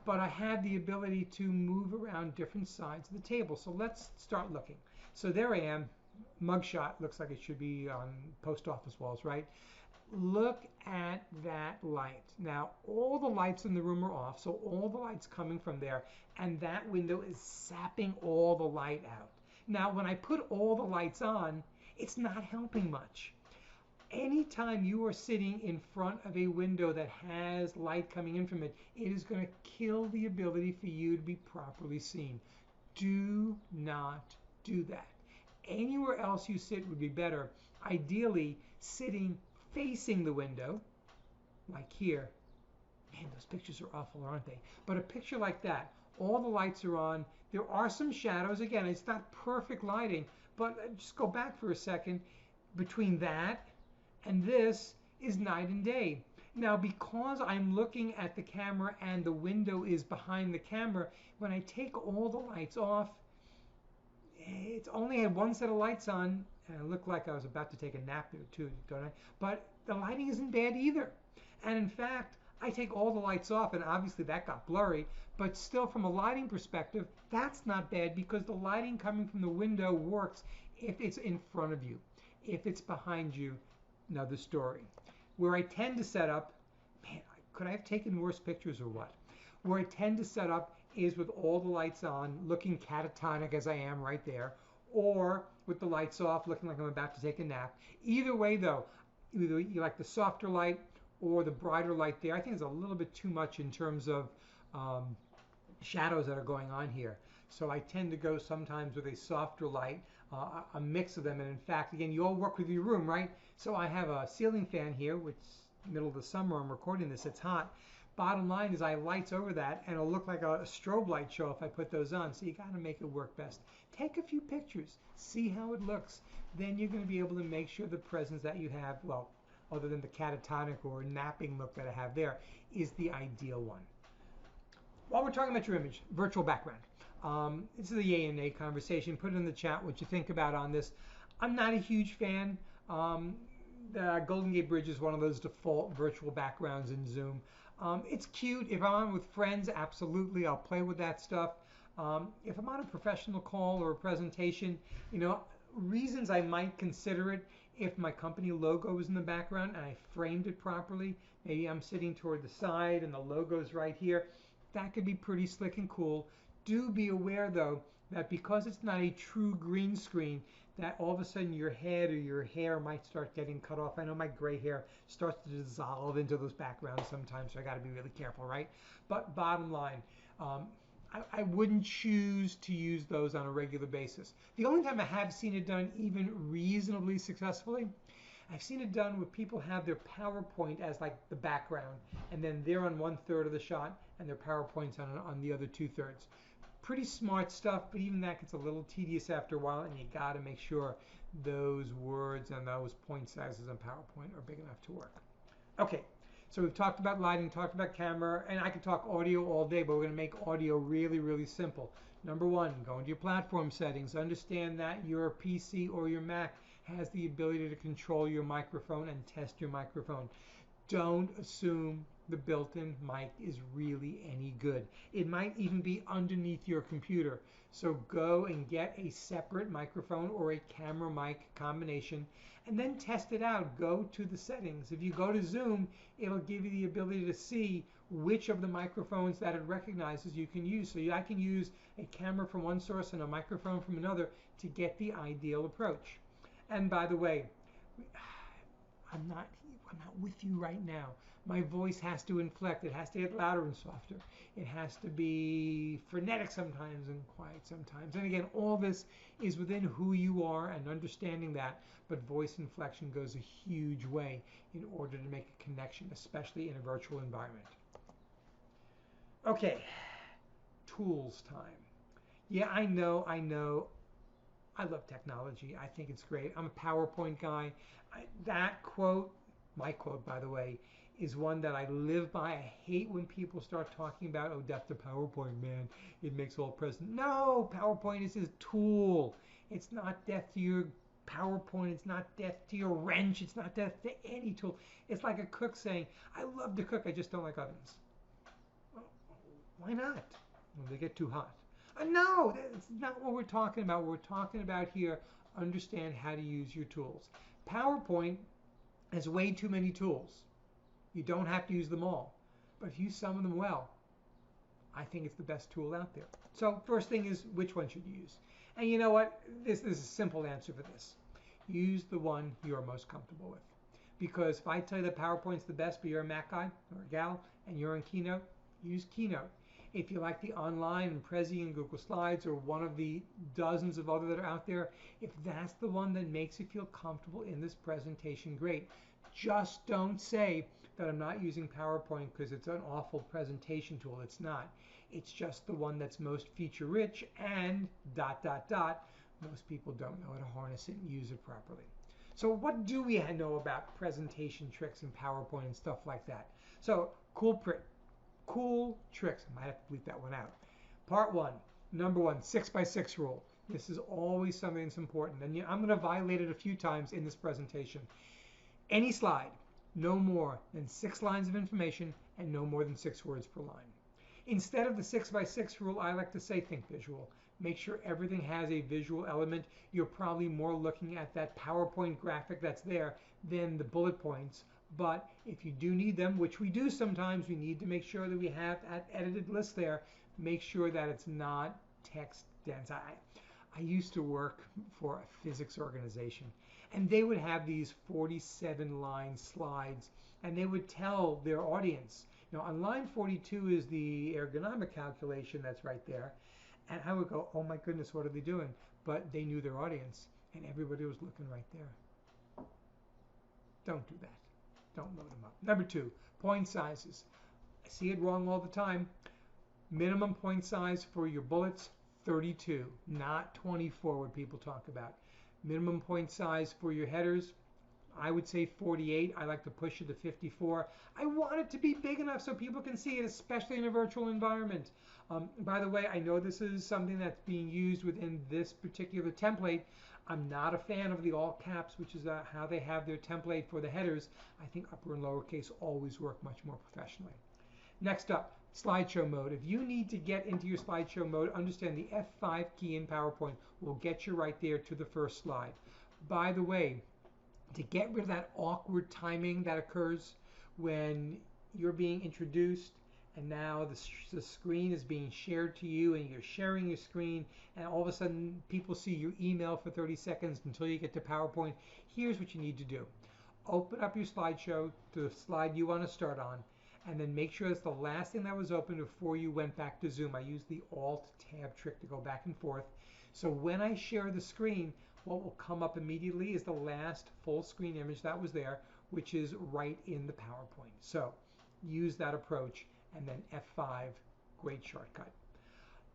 but I had the ability to move around different sides of the table. So let's start looking. So there I am, mugshot, looks like it should be on post office walls, right? Look at that light. Now, all the lights in the room are off, so all the light's coming from there, and that window is sapping all the light out. Now, when I put all the lights on, it's not helping much. Anytime you are sitting in front of a window that has light coming in from it, it is going to kill the ability for you to be properly seen. Do not do that. Anywhere else you sit would be better. Ideally, sitting facing the window, like here. Man, those pictures are awful, aren't they? But a picture like that, all the lights are on. There are some shadows. Again, it's not perfect lighting, but just go back for a second. Between that and this is night and day. Now, because I'm looking at the camera and the window is behind the camera, when I take all the lights off, it's only had one set of lights on, and it looked like I was about to take a nap there too, don't I? But the lighting isn't bad either. And in fact, I take all the lights off, and obviously that got blurry, but still from a lighting perspective, that's not bad because the lighting coming from the window works if it's in front of you. If it's behind you, another story. Where I tend to set up, man, could I have taken worse pictures or what? Where I tend to set up is with all the lights on, looking catatonic as I am right there, or with the lights off, looking like I'm about to take a nap. Either way though, either you like the softer light or the brighter light there. I think it's a little bit too much in terms of shadows that are going on here. So I tend to go sometimes with a softer light, a mix of them. And in fact, again, you all work with your room, right? So I have a ceiling fan here, which middle of the summer I'm recording this, it's hot. Bottom line is I have lights over that, and it'll look like a strobe light show if I put those on. So you got to make it work best. Take a few pictures, see how it looks. Then you're going to be able to make sure the presence that you have, well, other than the catatonic or napping look that I have there, is the ideal one. While we're talking about your image, virtual background. This is the A&A conversation. Put it in the chat what you think about on this. I'm not a huge fan. The Golden Gate Bridge is one of those default virtual backgrounds in Zoom. It's cute. If I'm on with friends, absolutely, I'll play with that stuff. If I'm on a professional call or a presentation, reasons I might consider it if my company logo is in the background and I framed it properly. Maybe I'm sitting toward the side and the logo's right here. That could be pretty slick and cool. Do be aware though that because it's not a true green screen, that all of a sudden your head or your hair might start getting cut off. I know my gray hair starts to dissolve into those backgrounds sometimes, so I got to be really careful, right? But bottom line, I wouldn't choose to use those on a regular basis. The only time I have seen it done even reasonably successfully, I've seen it done where people have their PowerPoint as like the background, and then they're on 1/3 of the shot, and their PowerPoint's on the other 2/3. Pretty smart stuff, but even that gets a little tedious after a while, and you got to make sure those words and those point sizes on PowerPoint are big enough to work. Okay, so we've talked about lighting, talked about camera, and I could talk audio all day, but we're going to make audio really, really simple. Number one, go into your platform settings. Understand that your PC or your Mac has the ability to control your microphone and test your microphone. Don't assume the built-in mic is really any good. It might even be underneath your computer. So go and get a separate microphone or a camera mic combination and then test it out. Go to the settings. If you go to Zoom, it'll give you the ability to see which of the microphones that it recognizes you can use. So I can use a camera from one source and a microphone from another to get the ideal approach. And by the way, I'm not with you right now. My voice has to inflect. It has to get louder and softer. It has to be frenetic sometimes and quiet sometimes. And again, all this is within who you are and understanding that. But voice inflection goes a huge way in order to make a connection, especially in a virtual environment. Okay, tools time. Yeah, I know. I love technology. I think it's great. I'm a PowerPoint guy. That quote, my quote, by the way, is one that I live by. I hate when people start talking about, oh, death to PowerPoint, man. It makes all present. No, PowerPoint is a tool. It's not death to your PowerPoint. It's not death to your wrench. It's not death to any tool. It's like a cook saying, I love to cook, I just don't like ovens. Well, why not? Well, they get too hot. No, that's not what we're talking about. What we're talking about here, understand how to use your tools. PowerPoint has way too many tools. You don't have to use them all. But if you use some of them well, I think it's the best tool out there. So first thing is, which one should you use? And you know what? This is a simple answer for this. Use the one you're most comfortable with. Because if I tell you that PowerPoint's the best, but you're a Mac guy or a gal, and you're in Keynote, use Keynote. If you like the online and Prezi and Google Slides or one of the dozens of other that are out there, if that's the one that makes you feel comfortable in this presentation, great. Just don't say that I'm not using PowerPoint because it's an awful presentation tool. It's not. It's just the one that's most feature rich and ... Most people don't know how to harness it and use it properly. So what do we know about presentation tricks and PowerPoint and stuff like that? So cool tricks. I might have to bleep that one out. Part 1, number 1, 6x6 rule. This is always something that's important, and I'm going to violate it a few times in this presentation. Any slide, no more than 6 lines of information and no more than 6 words per line. Instead of the 6x6 rule, I like to say think visual. Make sure everything has a visual element. You're probably more looking at that PowerPoint graphic that's there than the bullet points. But if you do need them, which we do sometimes, we need to make sure that we have that edited list there. Make sure that it's not text dense. I used to work for a physics organization, and they would have these 47-line slides, and they would tell their audience, you know, on line 42 is the ergonomic calculation that's right there. And I would go, oh my goodness, what are they doing? But they knew their audience, and everybody was looking right there. Don't do that. Don't load them up. Number 2, point sizes. I see it wrong all the time. Minimum point size for your bullets, 32, not 24, what people talk about. Minimum point size for your headers, I would say 48. I like to push it to 54. I want it to be big enough so people can see it, especially in a virtual environment. By the way, I know this is something that's being used within this particular template. I'm not a fan of the all caps, which is how they have their template for the headers. I think upper and lowercase always work much more professionally. Next up, slideshow mode. If you need to get into your slideshow mode, understand the F5 key in PowerPoint will get you right there to the first slide. By the way, to get rid of that awkward timing that occurs when you're being introduced and now the screen is being shared to you and you're sharing your screen and all of a sudden people see your email for 30 seconds until you get to PowerPoint, here's what you need to do. Open up your slideshow to the slide you want to start on, and then make sure it's the last thing that was open before you went back to Zoom. I use the Alt-Tab trick to go back and forth. So when I share the screen, what will come up immediately is the last full screen image that was there, which is right in the PowerPoint. So use that approach, and then F5, great shortcut.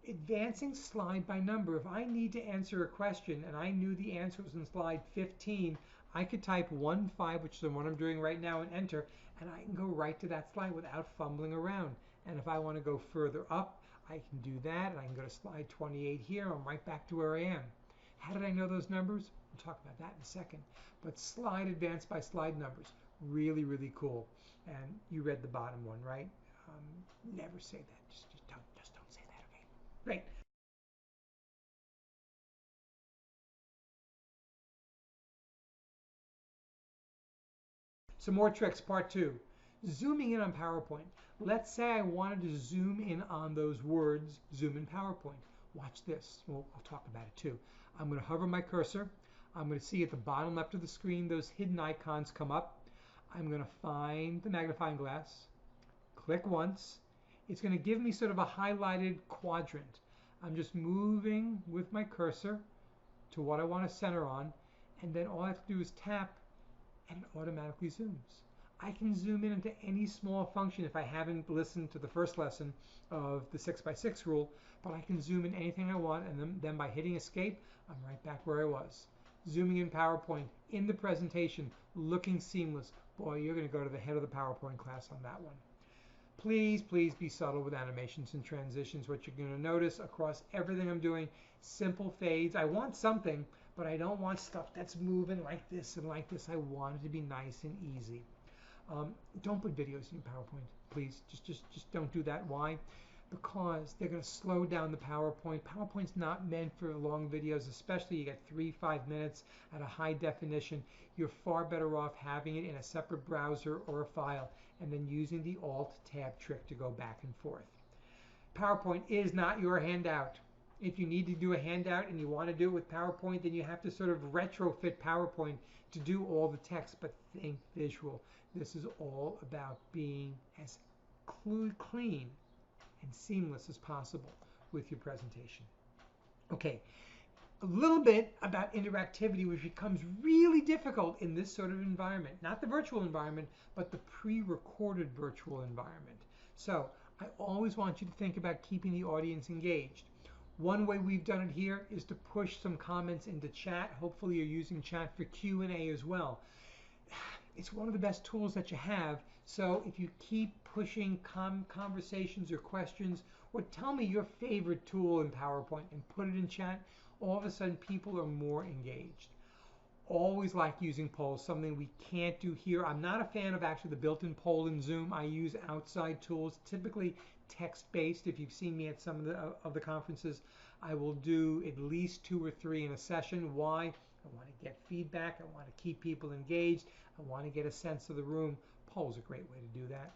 Advancing slide by number. If I need to answer a question and I knew the answer was in slide 15, I could type 1-5, which is the one I'm doing right now, and enter, and I can go right to that slide without fumbling around. And if I want to go further up, I can do that, and I can go to slide 28 here. I'm right back to where I am. How did I know those numbers? We'll talk about that in a second. But slide advance by slide numbers, really, really cool. And you read the bottom one, right? Never say that. Just don't say that, okay? Great. Some more tricks, part 2. Zooming in on PowerPoint. Let's say I wanted to zoom in on those words, zoom in PowerPoint. Watch this. Well, I'll talk about it too. I'm going to hover my cursor. I'm going to see at the bottom left of the screen those hidden icons come up. I'm going to find the magnifying glass, click once. It's going to give me sort of a highlighted quadrant. I'm just moving with my cursor to what I want to center on, and then all I have to do is tap and it automatically zooms. I can zoom in into any small function if I haven't listened to the first lesson of the 6x6 rule, but I can zoom in anything I want, and then by hitting escape, I'm right back where I was. Zooming in PowerPoint, in the presentation, looking seamless, boy, you're going to go to the head of the PowerPoint class on that one. Please, please be subtle with animations and transitions. What you're going to notice across everything I'm doing, simple fades. I want something, but I don't want stuff that's moving like this and like this. I want it to be nice and easy. Don't put videos in PowerPoint, please. Just don't do that. Why? Because they're going to slow down the PowerPoint. PowerPoint's not meant for long videos, especially you get 3-5 minutes at a high definition. You're far better off having it in a separate browser or a file and then using the Alt-Tab trick to go back and forth. PowerPoint is not your handout. If you need to do a handout and you want to do it with PowerPoint, then you have to sort of retrofit PowerPoint to do all the text, but think visual. This is all about being as clean and seamless as possible with your presentation. Okay, a little bit about interactivity, which becomes really difficult in this sort of environment. Not the virtual environment, but the pre-recorded virtual environment. So I always want you to think about keeping the audience engaged. One way we've done it here is to push some comments into chat. Hopefully you're using chat for Q&A as well. It's one of the best tools that you have. So if you keep pushing conversations or questions, or tell me your favorite tool in PowerPoint and put it in chat, all of a sudden people are more engaged. Always like using polls, something we can't do here. I'm not a fan of actually the built-in poll in Zoom. I use outside tools, typically text-based. If you've seen me at some of the conferences, I will do at least 2 or 3 in a session. Why? I want to get feedback. I want to keep people engaged. I want to get a sense of the room. Polls are a great way to do that.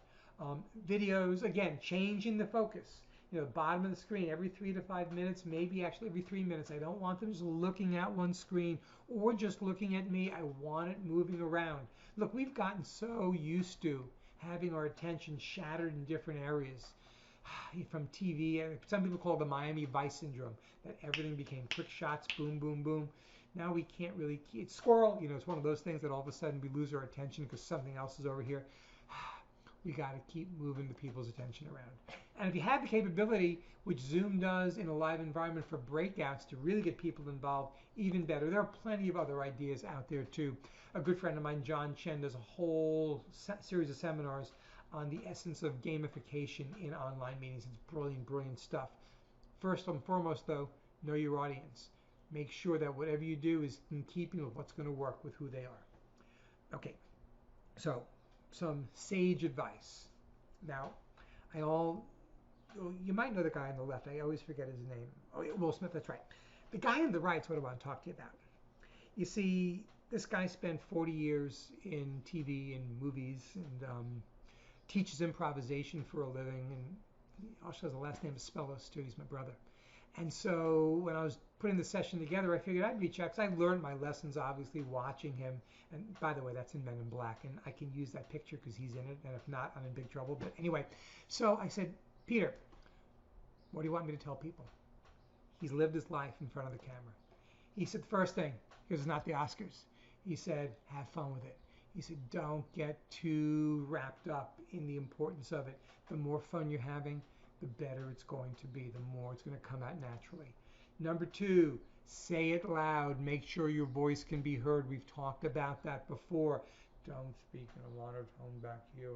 Videos, again, changing the focus. You know, bottom of the screen every 3 to 5 minutes, maybe actually every 3 minutes. I don't want them just looking at one screen or just looking at me. I want it moving around. Look, we've gotten so used to having our attention shattered in different areas. From TV, some people call it the Miami Vice syndrome, that everything became quick shots, boom, boom, boom. Now we can't really, it's squirrel, you know, it's one of those things that all of a sudden we lose our attention because something else is over here. We got to keep moving the people's attention around. And if you have the capability, which Zoom does in a live environment for breakouts to really get people involved, even better. There are plenty of other ideas out there too. A good friend of mine, John Chen, does a whole series of seminars on the essence of gamification in online meetings. It's brilliant, brilliant stuff. First and foremost though, know your audience. Make sure that whatever you do is in keeping with what's going to work with who they are. Okay, so some sage advice. Now, you might know the guy on the left. I always forget his name. Oh, yeah, Will Smith, that's right. The guy on the right is what I want to talk to you about. You see, this guy spent 40 years in TV and movies and teaches improvisation for a living, and he also has the last name of Spellos too. He's my brother. And so when I was putting the session together, I figured I'd reach out because I learned my lessons obviously watching him. And by the way, that's in Men in Black, and I can use that picture because he's in it, and if not, I'm in big trouble. But anyway, so I said, Peter, what do you want me to tell people? He's lived his life in front of the camera. He said the first thing, because it's not the Oscars, he said, have fun with it. He said, don't get too wrapped up in the importance of it. The more fun you're having, the better it's going to be, the more it's going to come out naturally. Number 2, say it loud. Make sure your voice can be heard. We've talked about that before. Don't speak in a monotone back here.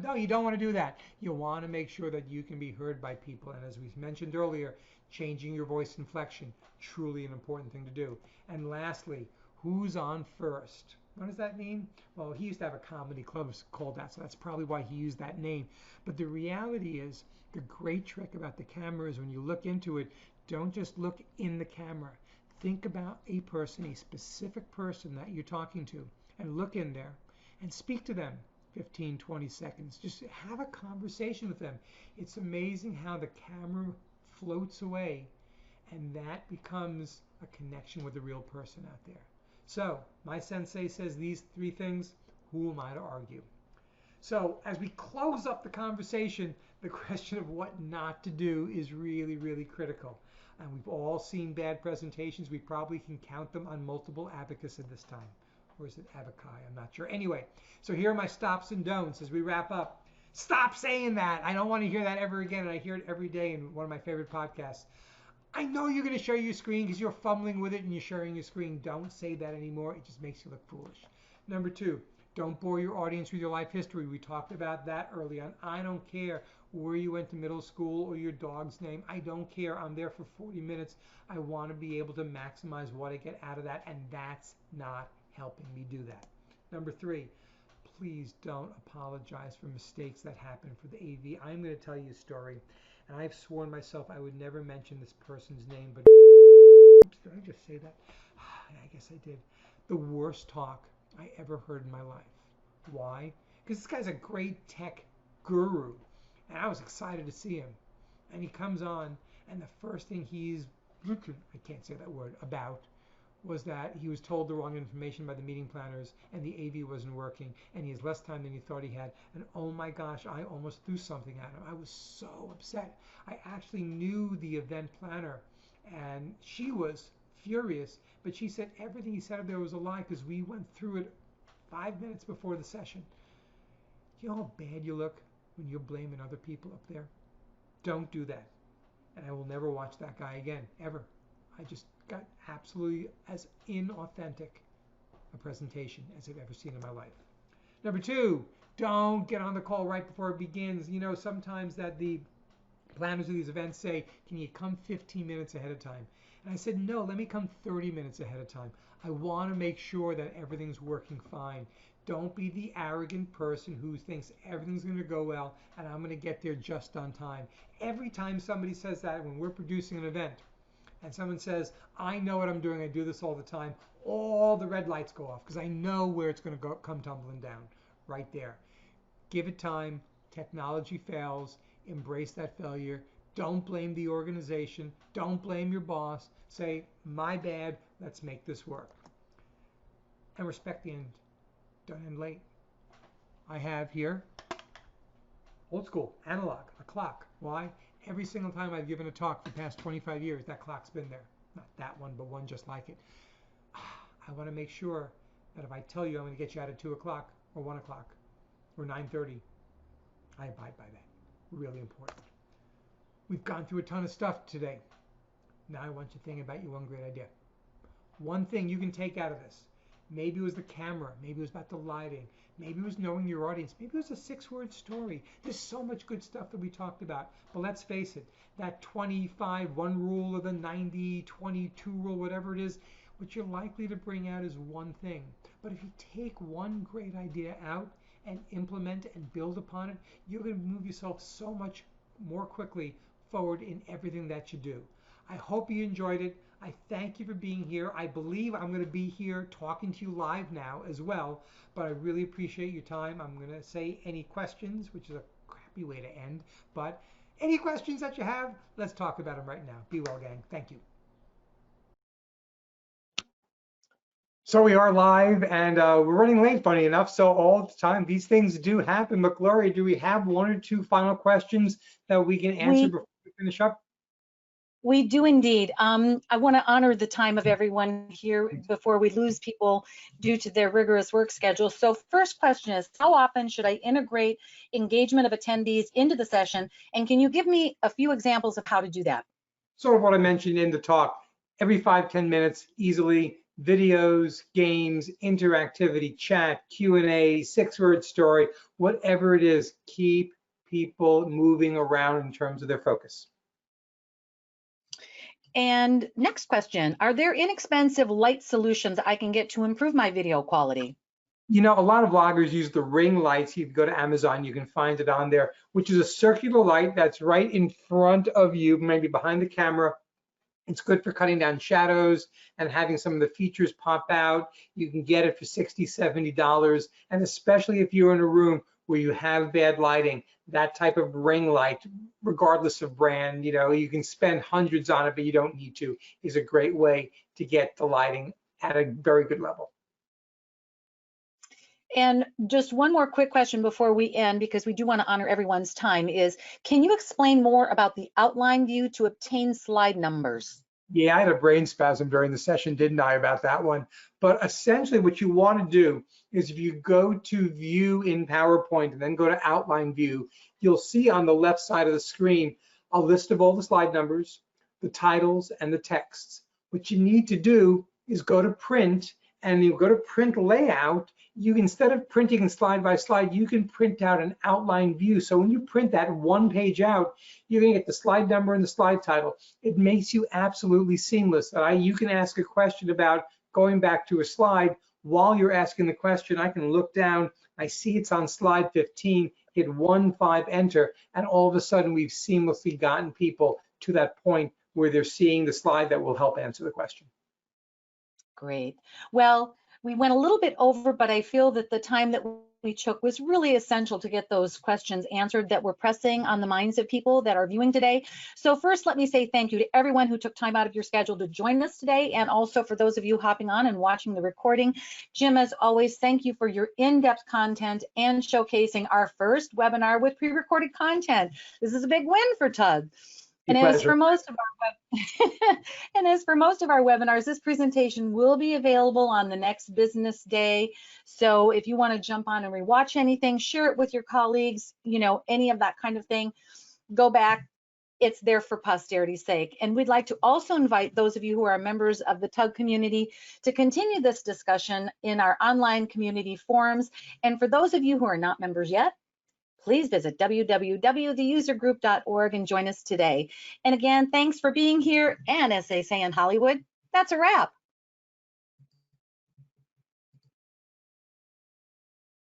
No, you don't want to do that. You want to make sure that you can be heard by people. And as we mentioned earlier, changing your voice inflection, truly an important thing to do. And lastly, who's on first? What does that mean? Well, he used to have a comedy club called that, so that's probably why he used that name. But the reality is, the great trick about the camera is when you look into it, don't just look in the camera. Think about a person, a specific person that you're talking to, and look in there and speak to them 15, 20 seconds. Just have a conversation with them. It's amazing how the camera floats away, and that becomes a connection with the real person out there. So, my sensei says these 3 things. Who am I to argue? So, as we close up the conversation, the question of what not to do is really, really critical. And we've all seen bad presentations. We probably can count them on multiple abacus at this time. Or is it abaci? I'm not sure. Anyway, so here are my stops and don'ts as we wrap up. Stop saying that. I don't want to hear that ever again. And I hear it every day in one of my favorite podcasts. I know you're going to share your screen because you're fumbling with it and you're sharing your screen. Don't say that anymore. It just makes you look foolish. Number 2, Don't bore your audience with your life history. We talked about that early on. I don't care where you went to middle school or your dog's name. I don't care. I'm there for 40 minutes. I want to be able to maximize what I get out of that, and that's not helping me do that. Number 3, please don't apologize for mistakes that happen for the AV. I'm going to tell you a story, and I've sworn myself I would never mention this person's name, but oops, did I just say that? I guess I did. The worst talk I ever heard in my life. Why? Because this guy's a great tech guru, and I was excited to see him. And he comes on, and the first thing I can't say that word, about, was that he was told the wrong information by the meeting planners, and the AV wasn't working, and he has less time than he thought he had. And oh my gosh, I almost threw something at him. I was so upset. I actually knew the event planner, and she was furious, but she said everything he said up there was a lie because we went through it 5 minutes before the session. You know how bad you look when you're blaming other people up there? Don't do that. And I will never watch that guy again, ever. I just got absolutely as inauthentic a presentation as I've ever seen in my life. Number 2, don't get on the call right before it begins. You know, sometimes that the planners of these events say, can you come 15 minutes ahead of time? And I said, no, let me come 30 minutes ahead of time. I want to make sure that everything's working fine. Don't be the arrogant person who thinks everything's going to go well and I'm going to get there just on time. Every time somebody says that when we're producing an event and someone says, I know what I'm doing, I do this all the time, all the red lights go off because I know where it's going to come tumbling down right there. Give it time. Technology fails. Embrace that failure. Don't blame the organization. Don't blame your boss. Say, my bad, let's make this work. And respect the end. Don't end late. I have here, old school, analog, a clock. Why? Every single time I've given a talk for the past 25 years, that clock's been there. Not that one, but one just like it. I want to make sure that if I tell you I'm going to get you out at 2 o'clock or 1 o'clock or 9:30, I abide by that. Really important. We've gone through a ton of stuff today. Now I want you to think about your one great idea. One thing you can take out of this. Maybe it was the camera. Maybe it was about the lighting. Maybe it was knowing your audience. Maybe it was a 6-word story. There's so much good stuff that we talked about. But let's face it, that 25-1 rule or the 90-22 rule, whatever it is, what you're likely to bring out is one thing. But if you take one great idea out and implement and build upon it, you're going to move yourself so much more quickly forward in everything that you do. I hope you enjoyed it. I thank you for being here. I believe I'm going to be here talking to you live now as well, but I really appreciate your time. I'm going to say any questions, which is a crappy way to end, but any questions that you have, let's talk about them right now. Be well, gang. Thank you. So we are live, and we're running late, funny enough. So all the time, these things do happen. But Gloria, do we have 1 or 2 final questions that we can answer before we finish up? We do indeed. I want to honor the time of everyone here before we lose people due to their rigorous work schedule. So first question is, how often should I integrate engagement of attendees into the session? And can you give me a few examples of how to do that? Sort of what I mentioned in the talk. Every 5-10 minutes, easily. Videos, games, interactivity, chat, Q&A, 6-word story, whatever it is, keep people moving around in terms of their focus. And next question, are there inexpensive light solutions I can get to improve my video quality? You know, a lot of bloggers use the ring lights. You can go to Amazon, you can find it on there, which is a circular light that's right in front of you, maybe behind the camera. It's good for cutting down shadows and having some of the features pop out. You can get it for $60, $70. And especially if you're in a room where you have bad lighting, that type of ring light, regardless of brand, you know, you can spend hundreds on it, but you don't need to, is a great way to get the lighting at a very good level. And just one more quick question before we end, because we do want to honor everyone's time, is can you explain more about the outline view to obtain slide numbers? Yeah, I had a brain spasm during the session, didn't I, about that one? But essentially what you want to do is if you go to view in PowerPoint and then go to outline view, you'll see on the left side of the screen a list of all the slide numbers, the titles, and the texts. What you need to do is go to print and you go to print layout, you, instead of printing slide by slide, you can print out an outline view. So when you print that one page out, you're gonna get the slide number and the slide title. It makes you absolutely seamless. You can ask a question about going back to a slide. While you're asking the question, I can look down, I see it's on slide 15, hit 1-5 enter, and all of a sudden we've seamlessly gotten people to that point where they're seeing the slide that will help answer the question. Great. Well, we went a little bit over, but I feel that the time that we took was really essential to get those questions answered that were pressing on the minds of people that are viewing today. So first, let me say thank you to everyone who took time out of your schedule to join us today, and also for those of you hopping on and watching the recording. Jim, as always, thank you for your in-depth content and showcasing our first webinar with pre-recorded content. This is a big win for TUG. And as for most of our webinars, this presentation will be available on the next business day. So if you want to jump on and rewatch anything, share it with your colleagues, you know, any of that kind of thing, go back. It's there for posterity's sake. And we'd like to also invite those of you who are members of the TUG community to continue this discussion in our online community forums. And for those of you who are not members yet, please visit www.theusergroup.org and join us today. And again, thanks for being here. And as they say in Hollywood, that's a wrap.